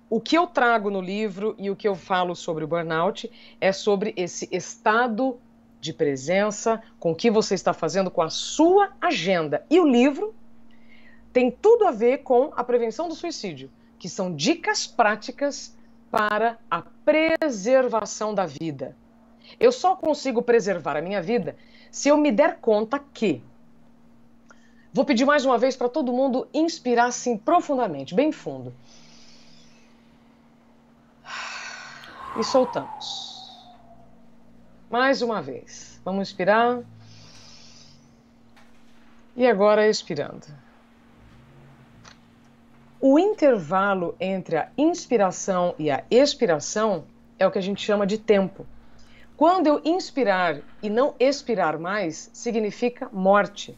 o que eu trago no livro e o que eu falo sobre o burnout é sobre esse estado de presença com o que você está fazendo com a sua agenda. E o livro tem tudo a ver com a prevenção do suicídio, que são dicas práticas para a preservação da vida. Eu só consigo preservar a minha vida se eu me der conta que... Vou pedir mais uma vez para todo mundo inspirar assim profundamente, bem fundo. E soltamos. Mais uma vez. Vamos inspirar. E agora expirando. O intervalo entre a inspiração e a expiração é o que a gente chama de tempo. Quando eu inspirar e não expirar mais, significa morte.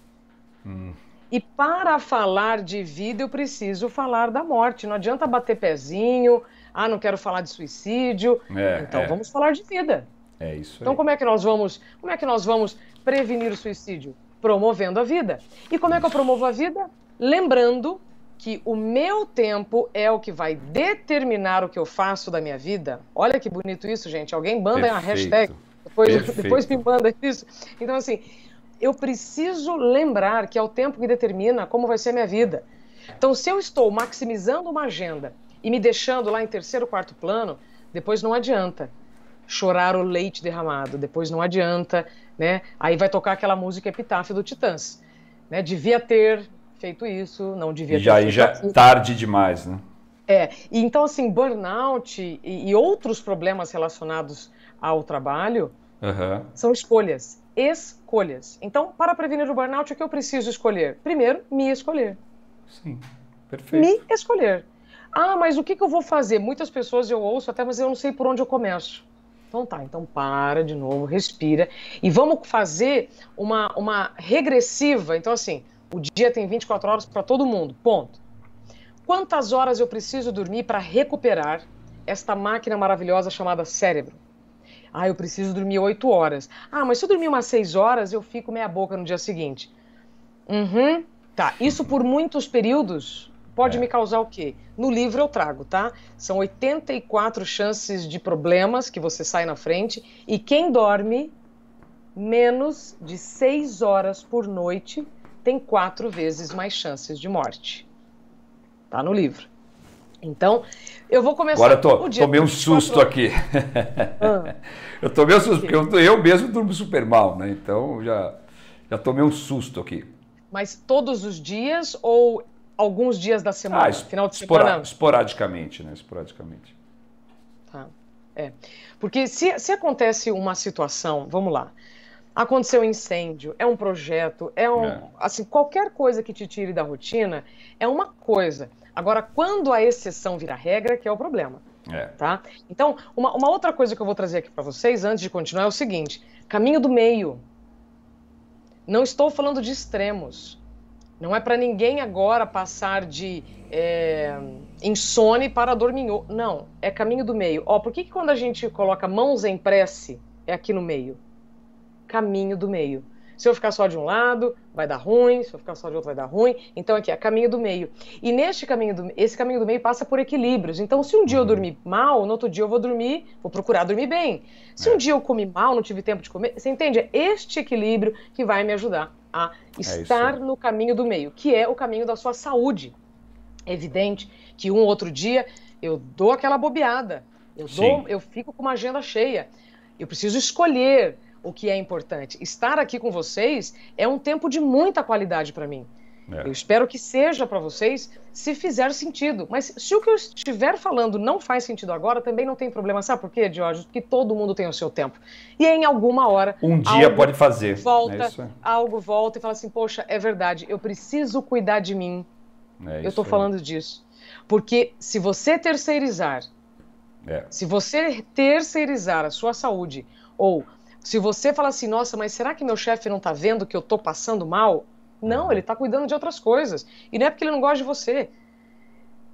E para falar de vida, eu preciso falar da morte. Não adianta bater pezinho, não quero falar de suicídio. Então vamos falar de vida. É isso aí. Então como é que nós vamos prevenir o suicídio? Promovendo a vida. E como é que eu promovo a vida? Lembrando que o meu tempo é o que vai determinar o que eu faço da minha vida. Olha que bonito isso, gente. Alguém manda uma hashtag, depois me manda isso. Então, assim, eu preciso lembrar que é o tempo que determina como vai ser a minha vida. Então, se eu estou maximizando uma agenda e me deixando lá em terceiro, quarto plano, depois não adianta chorar o leite derramado, depois não adianta, né? Aí vai tocar aquela música Epitáfio do Titãs, né? Devia ter feito isso, não devia ter feito já aquilo. Tarde demais, né? E então assim, burnout e outros problemas relacionados ao trabalho são escolhas. Então, para prevenir o burnout, o que eu preciso escolher? Primeiro, me escolher. Sim, perfeito. Me escolher. Mas o que eu vou fazer? Muitas pessoas eu ouço até, mas eu não sei por onde eu começo. Então tá, então para de novo, respira e vamos fazer uma regressiva. Então assim, o dia tem 24 horas para todo mundo, ponto. Quantas horas eu preciso dormir para recuperar esta máquina maravilhosa chamada cérebro? Eu preciso dormir 8 horas. Mas se eu dormir umas 6 horas, eu fico meia boca no dia seguinte. Tá, isso por muitos períodos pode me causar o quê? No livro eu trago, tá? São 84 chances de problemas que você sai na frente e quem dorme menos de 6 horas por noite tem 4 vezes mais chances de morte. Tá no livro. Então, eu vou começar... Agora tomei um susto aqui. Eu tomei um susto, porque eu mesmo durmo super mal, né? Então, já tomei um susto aqui. Mas todos os dias ou alguns dias da semana? Final de semana? Esporadicamente, né? Esporadicamente. Tá. Porque se acontece uma situação, vamos lá, aconteceu um incêndio, é um projeto, assim, qualquer coisa que te tire da rotina é uma coisa. Agora, quando a exceção vira regra, que é o problema. Tá? Então, uma outra coisa que eu vou trazer aqui para vocês, antes de continuar, é o seguinte: caminho do meio. Não estou falando de extremos. Não é para ninguém agora passar de insone para dorminhoco. Não, é caminho do meio. Por que quando a gente coloca mãos em prece, é aqui no meio? Caminho do meio. Se eu ficar só de um lado, vai dar ruim. Se eu ficar só de outro, vai dar ruim. Então aqui é caminho do meio. E esse caminho do meio passa por equilíbrios. Então se um dia eu dormir mal, no outro dia eu vou procurar dormir bem. Se um dia eu comi mal, não tive tempo de comer, você entende? É este equilíbrio que vai me ajudar a estar no caminho do meio, que é o caminho da sua saúde. É evidente que um outro dia eu dou aquela bobeada, eu fico com uma agenda cheia. Eu preciso escolher o que é importante. Estar aqui com vocês é um tempo de muita qualidade para mim. Eu espero que seja para vocês, se fizer sentido. Mas se o que eu estiver falando não faz sentido agora, também não tem problema. Sabe por quê, Diógenes? Porque todo mundo tem o seu tempo. E em alguma hora... Um dia pode fazer. Algo volta e fala assim, poxa, é verdade, eu preciso cuidar de mim. Eu estou falando disso. Porque se você terceirizar, a sua saúde, ou se você fala assim, nossa, mas será que meu chefe não está vendo que eu estou passando mal? Não, ele está cuidando de outras coisas. E não é porque ele não gosta de você.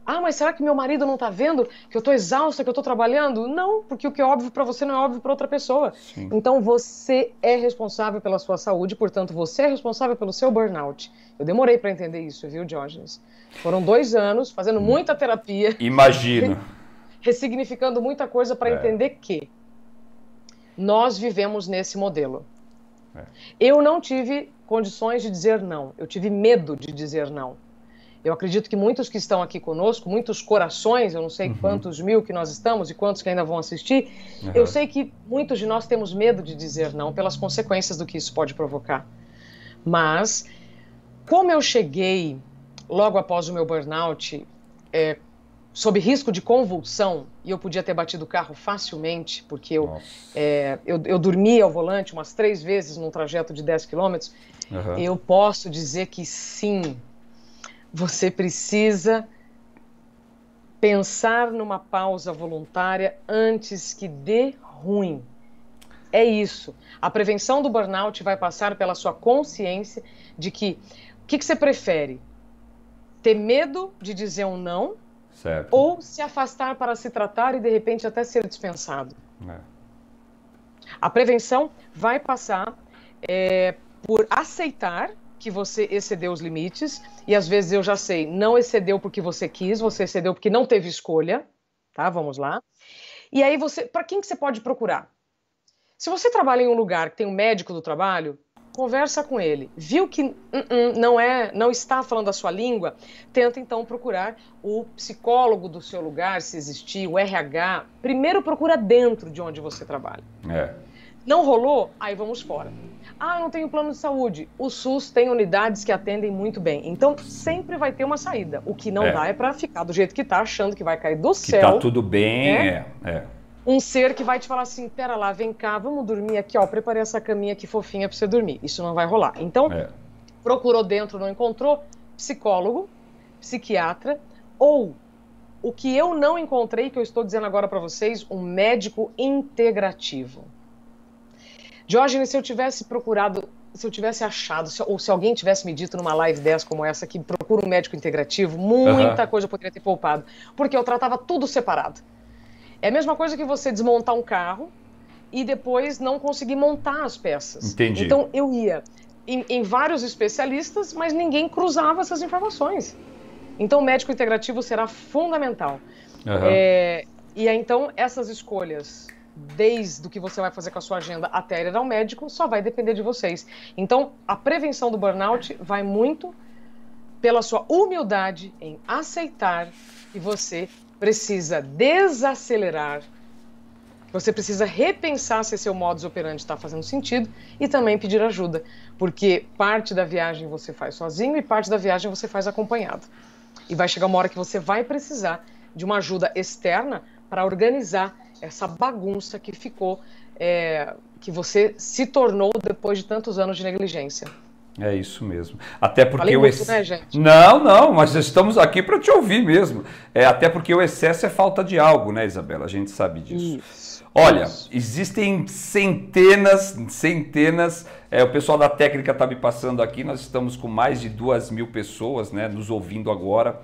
Mas será que meu marido não está vendo que eu estou exausta, que eu estou trabalhando? Não, porque o que é óbvio para você não é óbvio para outra pessoa. Sim. Então você é responsável pela sua saúde, portanto você é responsável pelo seu burnout. Eu demorei para entender isso, viu, Diógenes? Foram 2 anos fazendo muita terapia. Imagino. Ressignificando muita coisa para entender que nós vivemos nesse modelo. Eu não tive condições de dizer não. Eu tive medo de dizer não. Eu acredito que muitos que estão aqui conosco, muitos corações, eu não sei quantos mil que nós estamos e quantos que ainda vão assistir, eu sei que muitos de nós temos medo de dizer não pelas consequências do que isso pode provocar. Mas, como eu cheguei logo após o meu burnout, sob risco de convulsão, e eu podia ter batido o carro facilmente, porque eu dormi ao volante umas 3 vezes num trajeto de 10 quilômetros, eu posso dizer que sim, você precisa pensar numa pausa voluntária antes que dê ruim. É isso. A prevenção do burnout vai passar pela sua consciência de que que você prefere? Ter medo de dizer um não, certo, ou se afastar para se tratar e de repente até ser dispensado? A prevenção vai passar por aceitar que você excedeu os limites, e às vezes eu já sei, não excedeu porque você quis, você excedeu porque não teve escolha, tá? Vamos lá. E aí para quem que você pode procurar? Se você trabalha em um lugar que tem um médico do trabalho, conversa com ele. Viu que não está falando a sua língua? Tenta então procurar o psicólogo do seu lugar, se existir, o RH. Primeiro procura dentro de onde você trabalha. Não rolou? Aí vamos fora. Eu não tenho plano de saúde. O SUS tem unidades que atendem muito bem. Então sempre vai ter uma saída. O que não dá é para ficar do jeito que tá, achando que vai cair do céu. Que tá tudo bem, Um ser que vai te falar assim, pera lá, vem cá, vamos dormir aqui, ó, preparei essa caminha aqui fofinha pra você dormir. Isso não vai rolar. Então, procurou dentro, não encontrou, psicólogo, psiquiatra, ou o que eu não encontrei, que eu estou dizendo agora pra vocês, um médico integrativo. Diógenes, se eu tivesse procurado, se eu tivesse achado, ou se alguém tivesse me dito numa live dessa como essa, que procura um médico integrativo, muita coisa eu poderia ter poupado, porque eu tratava tudo separado. É a mesma coisa que você desmontar um carro e depois não conseguir montar as peças. Entendi. Então eu ia em vários especialistas, mas ninguém cruzava essas informações. Então o médico integrativo será fundamental. E aí então essas escolhas, desde o que você vai fazer com a sua agenda até ir ao médico, só vai depender de vocês. Então a prevenção do burnout vai muito pela sua humildade em aceitar que você precisa desacelerar, você precisa repensar se seu modus operandi está fazendo sentido e também pedir ajuda, porque parte da viagem você faz sozinho e parte da viagem você faz acompanhado. E vai chegar uma hora que você vai precisar de uma ajuda externa para organizar essa bagunça que ficou, que você se tornou depois de tantos anos de negligência. É isso mesmo. Até porque Falei muito, né, gente? Não, mas estamos aqui para te ouvir mesmo. Até porque o excesso é falta de algo, né, Isabela? A gente sabe disso. Isso. Olha, existem centenas, o pessoal da técnica está me passando aqui, nós estamos com mais de 2.000 pessoas, né, nos ouvindo agora.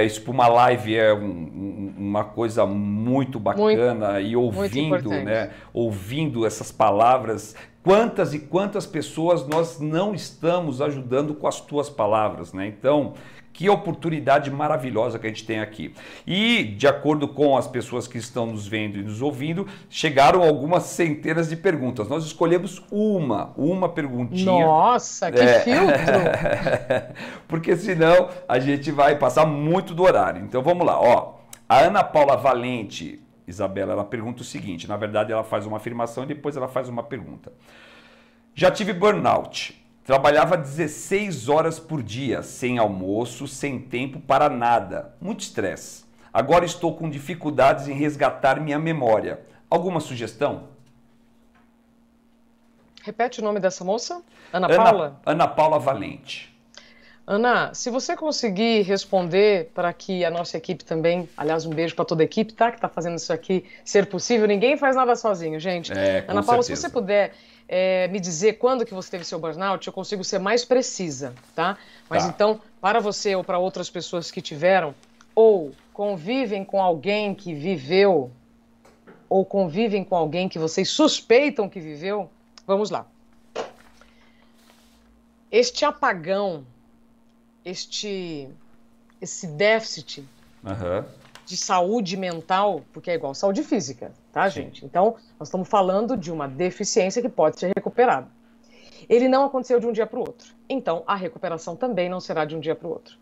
Isso para uma live é uma coisa muito bacana, e ouvindo, né, ouvindo essas palavras, quantas e quantas pessoas nós não estamos ajudando com as tuas palavras, né? Então, que oportunidade maravilhosa que a gente tem aqui. E, de acordo com as pessoas que estão nos vendo e nos ouvindo, chegaram algumas centenas de perguntas. Nós escolhemos uma perguntinha. Nossa, que filtro! Porque senão a gente vai passar muito do horário. Então vamos lá. A Ana Paula Valente, Isabela, ela pergunta o seguinte, na verdade ela faz uma afirmação e depois ela faz uma pergunta. Já tive burnout. Trabalhava 16 horas por dia, sem almoço, sem tempo para nada. Muito estresse. Agora estou com dificuldades em resgatar minha memória. Alguma sugestão? Repete o nome dessa moça? Ana Paula? Ana Paula Valente. Ana, se você conseguir responder para que a nossa equipe também, aliás, um beijo para toda a equipe, tá? Que está fazendo isso aqui ser possível. Ninguém faz nada sozinho, gente. Ana Paula, se você puder me dizer quando que você teve seu burnout, eu consigo ser mais precisa, tá? Mas então, para você ou para outras pessoas que tiveram, ou convivem com alguém que viveu, ou convivem com alguém que vocês suspeitam que viveu, vamos lá. Este apagão, esse déficit de saúde mental, porque é igual saúde física, tá, gente? Então, nós estamos falando de uma deficiência que pode ser recuperada. Ele não aconteceu de um dia para o outro. Então, a recuperação também não será de um dia para o outro.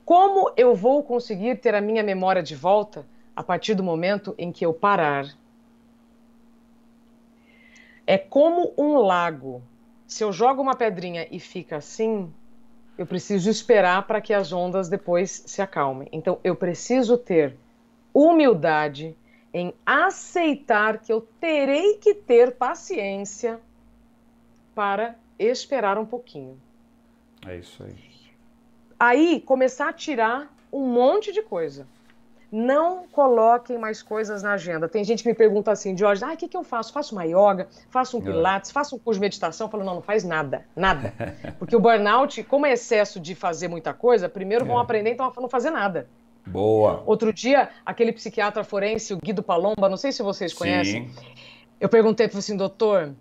Como eu vou conseguir ter a minha memória de volta a partir do momento em que eu parar? É como um lago. Se eu jogo uma pedrinha e fica assim, eu preciso esperar para que as ondas depois se acalmem. Então, eu preciso ter humildade em aceitar que eu terei que ter paciência para esperar um pouquinho. É isso aí. Aí, começar a tirar um monte de coisa. não coloquem mais coisas na agenda. Tem gente que me pergunta assim, Jorge, o que eu faço? Faço uma yoga, faço um pilates, faço um curso de meditação? Eu falo, não faz nada, nada. Porque o burnout, como é excesso de fazer muita coisa, primeiro vão aprender então a não fazer nada. Boa. Outro dia, aquele psiquiatra forense, o Guido Palomba, não sei se vocês conhecem, Sim. eu perguntei para ele assim, doutor,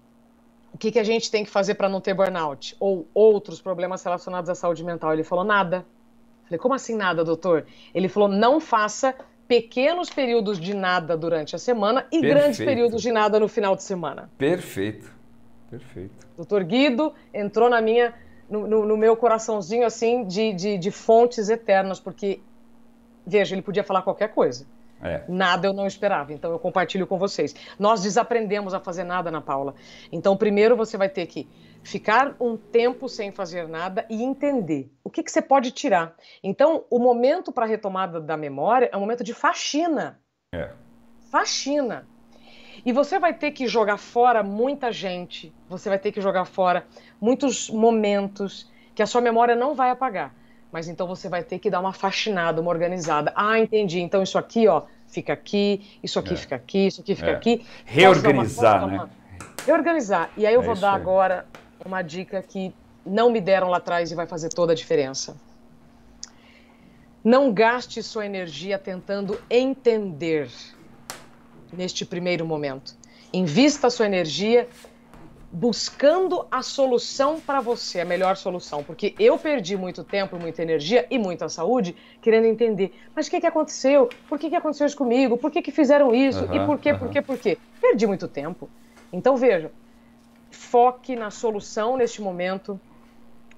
o que a gente tem que fazer para não ter burnout? Ou outros problemas relacionados à saúde mental? Ele falou, nada. Falei, como assim nada, doutor? Ele falou, não faça pequenos períodos de nada durante a semana e grandes períodos de nada no final de semana. Perfeito, perfeito. Doutor Guido entrou no meu coraçãozinho assim de fontes eternas, porque, veja, ele podia falar qualquer coisa. Nada eu não esperava, então eu compartilho com vocês. Nós desaprendemos a fazer nada, Ana Paula. Então, primeiro você vai ter que ficar um tempo sem fazer nada e entender o que você pode tirar. Então, o momento para a retomada da memória é um momento de faxina. Faxina. E você vai ter que jogar fora muita gente, você vai ter que jogar fora muitos momentos que a sua memória não vai apagar. Mas então você vai ter que dar uma faxinada, uma organizada. Entendi. Então isso aqui, fica aqui, isso aqui fica aqui, isso aqui fica aqui. Reorganizar, né? Reorganizar. E aí eu vou dar agora uma dica que não me deram lá atrás e vai fazer toda a diferença. Não gaste sua energia tentando entender neste primeiro momento. Invista sua energia buscando a solução para você, a melhor solução. Porque eu perdi muito tempo, muita energia e muita saúde querendo entender. Mas o que aconteceu? Por que aconteceu isso comigo? Por que fizeram isso? E por quê? Por quê? Perdi muito tempo. Então, veja, foque na solução neste momento,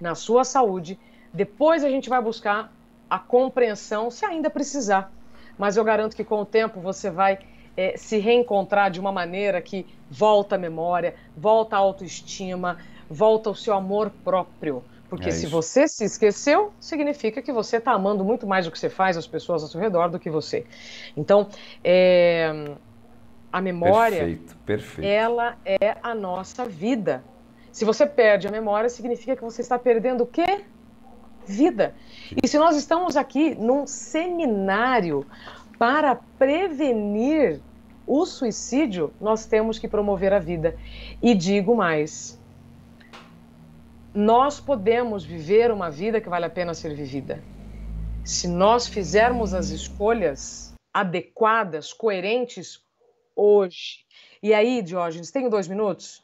na sua saúde. Depois a gente vai buscar a compreensão, se ainda precisar. Mas eu garanto que com o tempo você vai se reencontrar de uma maneira que volta a memória, volta a autoestima, volta o seu amor próprio. Porque se você se esqueceu, significa que você está amando muito mais o que você faz, as pessoas ao seu redor, do que você. Então, a memória, perfeito. Ela é a nossa vida. Se você perde a memória, significa que você está perdendo o quê? Vida. E se nós estamos aqui num seminário para prevenir o suicídio, nós temos que promover a vida. E digo mais, nós podemos viver uma vida que vale a pena ser vivida. Se nós fizermos as escolhas adequadas, coerentes, hoje. E aí, Diógenes, tenho 2 minutos?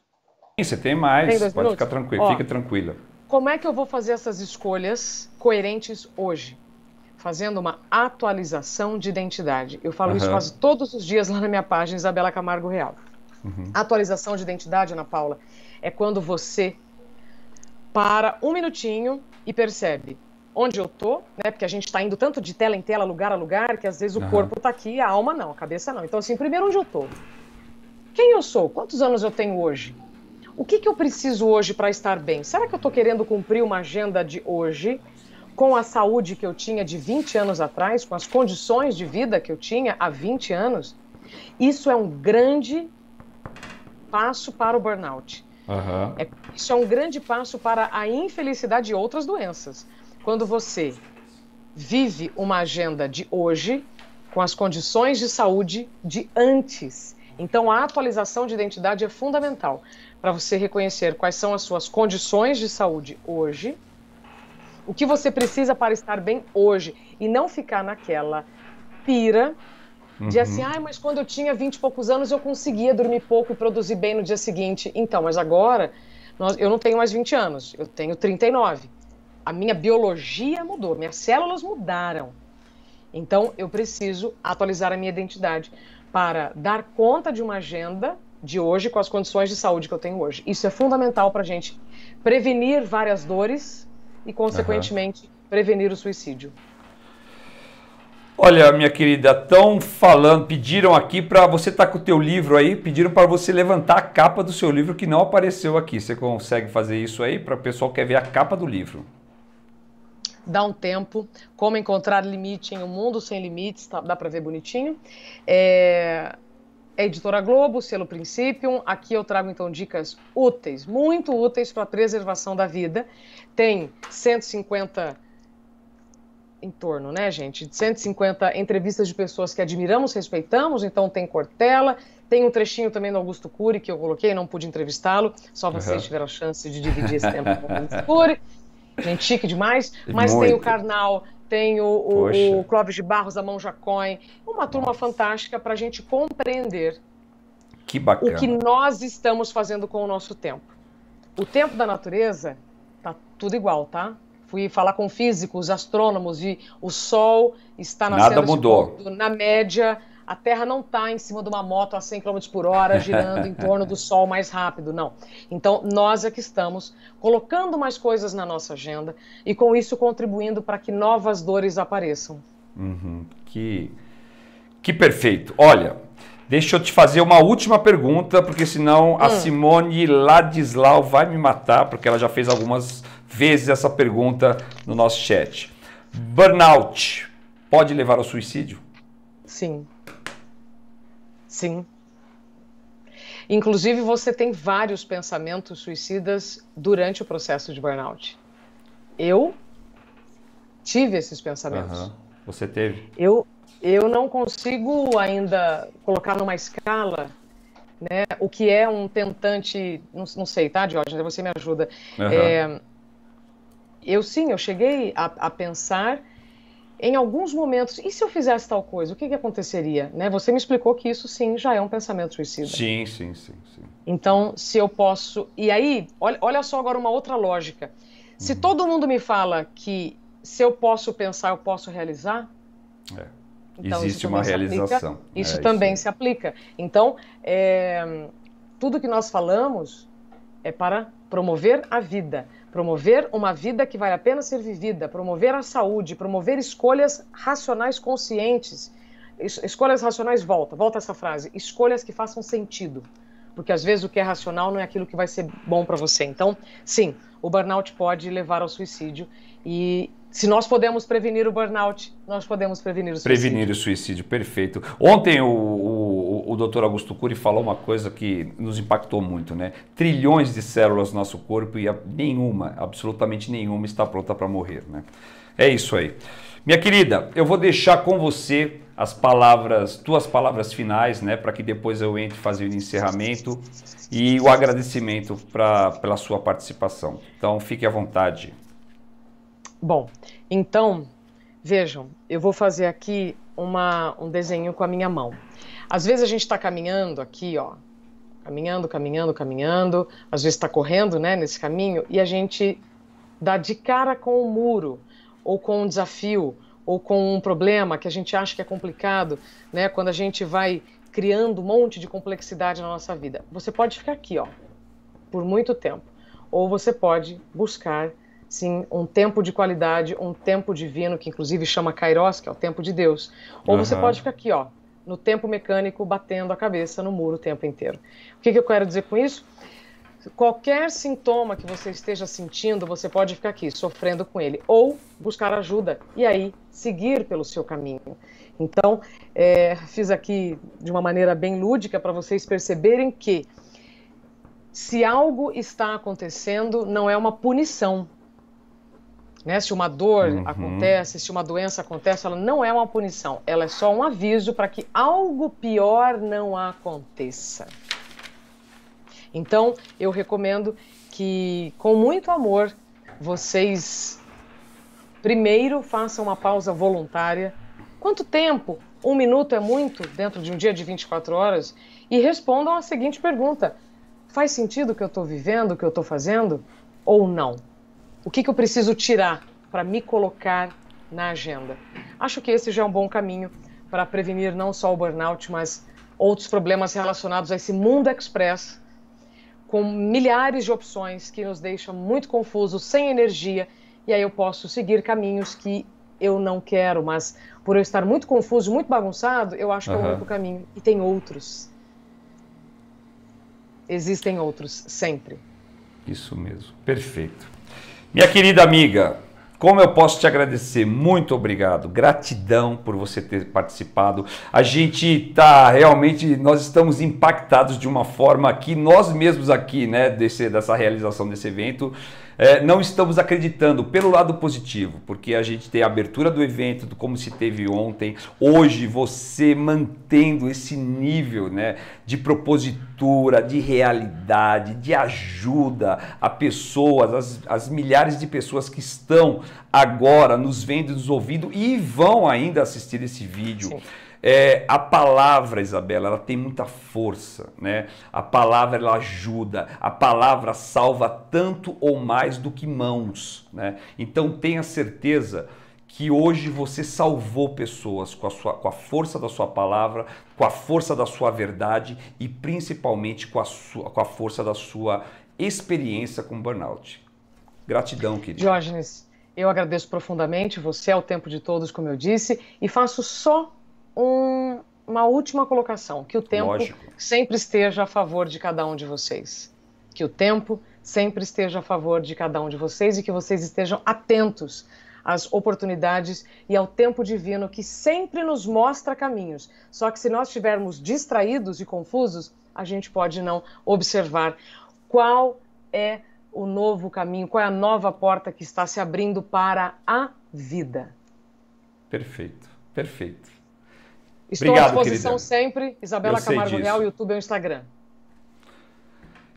Sim, você tem mais, pode ficar tranquilo, fica tranquila. Como é que eu vou fazer essas escolhas coerentes hoje? Fazendo uma atualização de identidade. Eu falo isso quase todos os dias lá na minha página, Isabela Camargo Real. Atualização de identidade, Ana Paula, é quando você para um minutinho e percebe onde eu tô, né? Porque a gente está indo tanto de tela em tela, lugar a lugar, que às vezes o corpo está aqui, a alma não, a cabeça não. Então, assim, primeiro onde eu tô? Quem eu sou? Quantos anos eu tenho hoje? O que eu preciso hoje para estar bem? Será que eu estou querendo cumprir uma agenda de hoje com a saúde que eu tinha de 20 anos atrás, com as condições de vida que eu tinha há 20 anos? Isso é um grande passo para o burnout. Isso é um grande passo para a infelicidade e outras doenças. Quando você vive uma agenda de hoje com as condições de saúde de antes. Então, a atualização de identidade é fundamental para você reconhecer quais são as suas condições de saúde hoje, o que você precisa para estar bem hoje, e não ficar naquela pira de assim, mas quando eu tinha 20 e poucos anos eu conseguia dormir pouco e produzir bem no dia seguinte. Então, mas agora, eu não tenho mais 20 anos, eu tenho 39. A minha biologia mudou, minhas células mudaram. Então, eu preciso atualizar a minha identidade para dar conta de uma agenda de hoje com as condições de saúde que eu tenho hoje. Isso é fundamental para a gente prevenir várias dores e, consequentemente, prevenir o suicídio. Olha, minha querida, estão falando, pediram aqui para você estar com o teu livro aí, pediram para você levantar a capa do seu livro que não apareceu aqui. Você consegue fazer isso aí para o pessoal que quer ver a capa do livro? Dá um tempo. Como encontrar limite em um mundo sem limites, tá? Dá para ver bonitinho. É Editora Globo, selo Principium. Aqui eu trago então dicas úteis, muito úteis para a preservação da vida. Tem 150 em torno, né, gente, de 150 entrevistas de pessoas que admiramos, respeitamos. Então tem Cortella, tem um trechinho também do Augusto Cury que eu coloquei, não pude entrevistá-lo, só vocês tiveram a chance de dividir esse tempo com o Augusto Cury. Gente chique demais, mas Muito. tem o Karnal, tem o Clóvis de Barros, a Mão Jacóin, uma turma fantástica para a gente compreender Que bacana. o que nós estamos fazendo com o nosso tempo. O tempo da natureza tá tudo igual, tá? Fui falar com físicos, astrônomos, e o Sol está nascendo. Nada mudou. Na média, a Terra não está em cima de uma moto a 100 km por hora, girando em torno do Sol mais rápido, não. Então, nós é que estamos colocando mais coisas na nossa agenda e, com isso, contribuindo para que novas dores apareçam. Que perfeito. Olha, deixa eu te fazer uma última pergunta, porque senão a Simone Ladislau vai me matar, porque ela já fez algumas vezes essa pergunta no nosso chat. Burnout pode levar ao suicídio? Sim. Sim. Inclusive, você tem vários pensamentos suicidas durante o processo de burnout. Eu tive esses pensamentos. Você teve? Eu não consigo ainda colocar numa escala, né, o que é um tentante, não sei, tá, Diógenes? Você me ajuda. Eu cheguei a pensar em alguns momentos, e se eu fizesse tal coisa, o que aconteceria? Né? Você me explicou que isso sim já é um pensamento suicida. Sim. Então, se eu posso... E aí, olha só agora uma outra lógica. Se todo mundo me fala que se eu posso pensar, eu posso realizar... Então, existe uma realização. Isso também se aplica. Então, tudo que nós falamos é para promover a vida, promover uma vida que vale a pena ser vivida, promover a saúde, promover escolhas racionais conscientes. Escolhas racionais, volta essa frase, escolhas que façam sentido. Porque às vezes o que é racional não é aquilo que vai ser bom para você. Então, sim, o burnout pode levar ao suicídio. E se nós podemos prevenir o burnout, nós podemos prevenir o suicídio. Prevenir o suicídio, perfeito. Ontem o Dr. Augusto Cury falou uma coisa que nos impactou muito, né? Trilhões de células no nosso corpo e nenhuma, absolutamente nenhuma, está pronta para morrer, né? É isso aí. Minha querida, eu vou deixar com você tuas palavras finais, né? Para que depois eu entre fazer o encerramento e o agradecimento pela sua participação. Então, fique à vontade. Bom, então, vejam, eu vou fazer aqui um desenho com a minha mão. Às vezes a gente está caminhando aqui, ó, caminhando, às vezes está correndo, né, nesse caminho, e a gente dá de cara com o muro, ou com um desafio, ou com um problema que a gente acha que é complicado, né, quando a gente vai criando um monte de complexidade na nossa vida. Você pode ficar aqui, ó, por muito tempo, ou você pode buscar sim, um tempo de qualidade, um tempo divino, que inclusive chama Kairos, que é o tempo de Deus. Ou você pode ficar aqui, ó, no tempo mecânico, batendo a cabeça no muro o tempo inteiro. O que eu quero dizer com isso? Qualquer sintoma que você esteja sentindo, você pode ficar aqui, sofrendo com ele. Ou buscar ajuda e aí seguir pelo seu caminho. Então, fiz aqui de uma maneira bem lúdica para vocês perceberem que se algo está acontecendo, não é uma punição. Né? Se uma dor acontece, se uma doença acontece, ela não é uma punição, ela é só um aviso para que algo pior não aconteça. Então, eu recomendo que, com muito amor, vocês primeiro façam uma pausa voluntária. Quanto tempo? 1 minuto é muito dentro de um dia de 24 horas? E respondam a seguinte pergunta: faz sentido o que eu estou vivendo, o que eu estou fazendo? Ou não? O que eu preciso tirar para me colocar na agenda? Acho que esse já é um bom caminho para prevenir não só o burnout, mas outros problemas relacionados a esse mundo express, com milhares de opções que nos deixam muito confusos, sem energia, e aí eu posso seguir caminhos que eu não quero, mas por eu estar muito confuso, muito bagunçado, eu acho que é o único caminho. E tem outros. Existem outros, sempre. Isso mesmo, perfeito. Minha querida amiga, como eu posso te agradecer? Muito obrigado, gratidão por você ter participado. A gente nós estamos impactados de uma forma que nós mesmos aqui, né, dessa realização desse evento, não estamos acreditando pelo lado positivo, porque a gente tem a abertura do evento, como se teve ontem, hoje você mantendo esse nível, né, de propositura, de realidade, de ajuda a pessoas, as milhares de pessoas que estão agora nos vendo, nos ouvindo e vão ainda assistir esse vídeo. Sim. A palavra, Isabela, ela tem muita força, né? A palavra, ela ajuda, a palavra salva tanto ou mais do que mãos, né? Então tenha certeza que hoje você salvou pessoas com a força da sua palavra, com a força da sua verdade e principalmente com a força da sua experiência com burnout. Gratidão, querido. Diógenes, eu agradeço profundamente, você é o tempo de todos, como eu disse, e faço só uma última colocação, que o tempo Lógico. sempre esteja a favor de cada um de vocês. Que o tempo sempre esteja a favor de cada um de vocês e que vocês estejam atentos às oportunidades e ao tempo divino que sempre nos mostra caminhos. Só que se nós estivermos distraídos e confusos, a gente pode não observar qual é o novo caminho, qual é a nova porta que está se abrindo para a vida. Perfeito, perfeito. Estou Obrigado, à disposição querida. sempre. Isabela Camargo Real, YouTube e Instagram.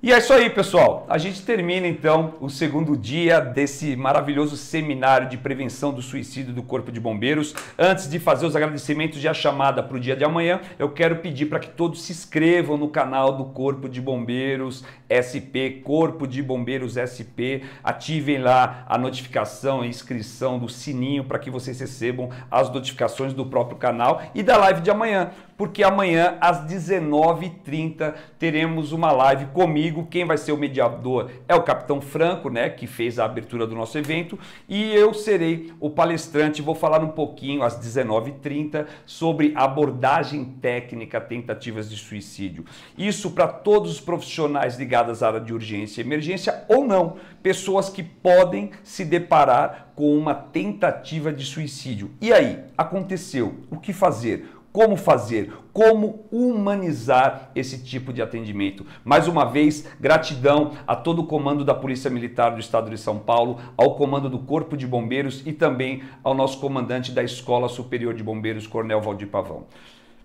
E é isso aí, pessoal. A gente termina então o segundo dia desse maravilhoso seminário de prevenção do suicídio do Corpo de Bombeiros. Antes de fazer os agradecimentos e a chamada para o dia de amanhã, eu quero pedir para que todos se inscrevam no canal do Corpo de Bombeiros SP, Corpo de Bombeiros SP. Ativem lá a notificação e inscrição do sininho para que vocês recebam as notificações do próprio canal e da live de amanhã. Porque amanhã, às 19h30, teremos uma live comigo. Quem vai ser o mediador é o Capitão Franco, né, que fez a abertura do nosso evento. E eu serei o palestrante. Vou falar um pouquinho, às 19h30, sobre abordagem técnica, tentativas de suicídio. Isso para todos os profissionais ligados à área de urgência e emergência ou não. Pessoas que podem se deparar com uma tentativa de suicídio. E aí, aconteceu? O que fazer? Como fazer? Como humanizar esse tipo de atendimento? Mais uma vez, gratidão a todo o comando da Polícia Militar do Estado de São Paulo, ao comando do Corpo de Bombeiros e também ao nosso comandante da Escola Superior de Bombeiros, Coronel Valdir Pavão.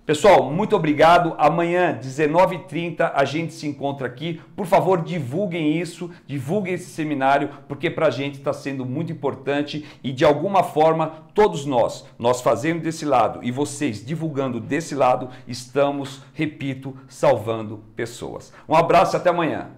Pessoal, muito obrigado. Amanhã, 19h30, a gente se encontra aqui. Por favor, divulguem isso, divulguem esse seminário, porque para a gente está sendo muito importante e, de alguma forma, todos nós fazendo desse lado e vocês divulgando desse lado, estamos, repito, salvando pessoas. Um abraço e até amanhã.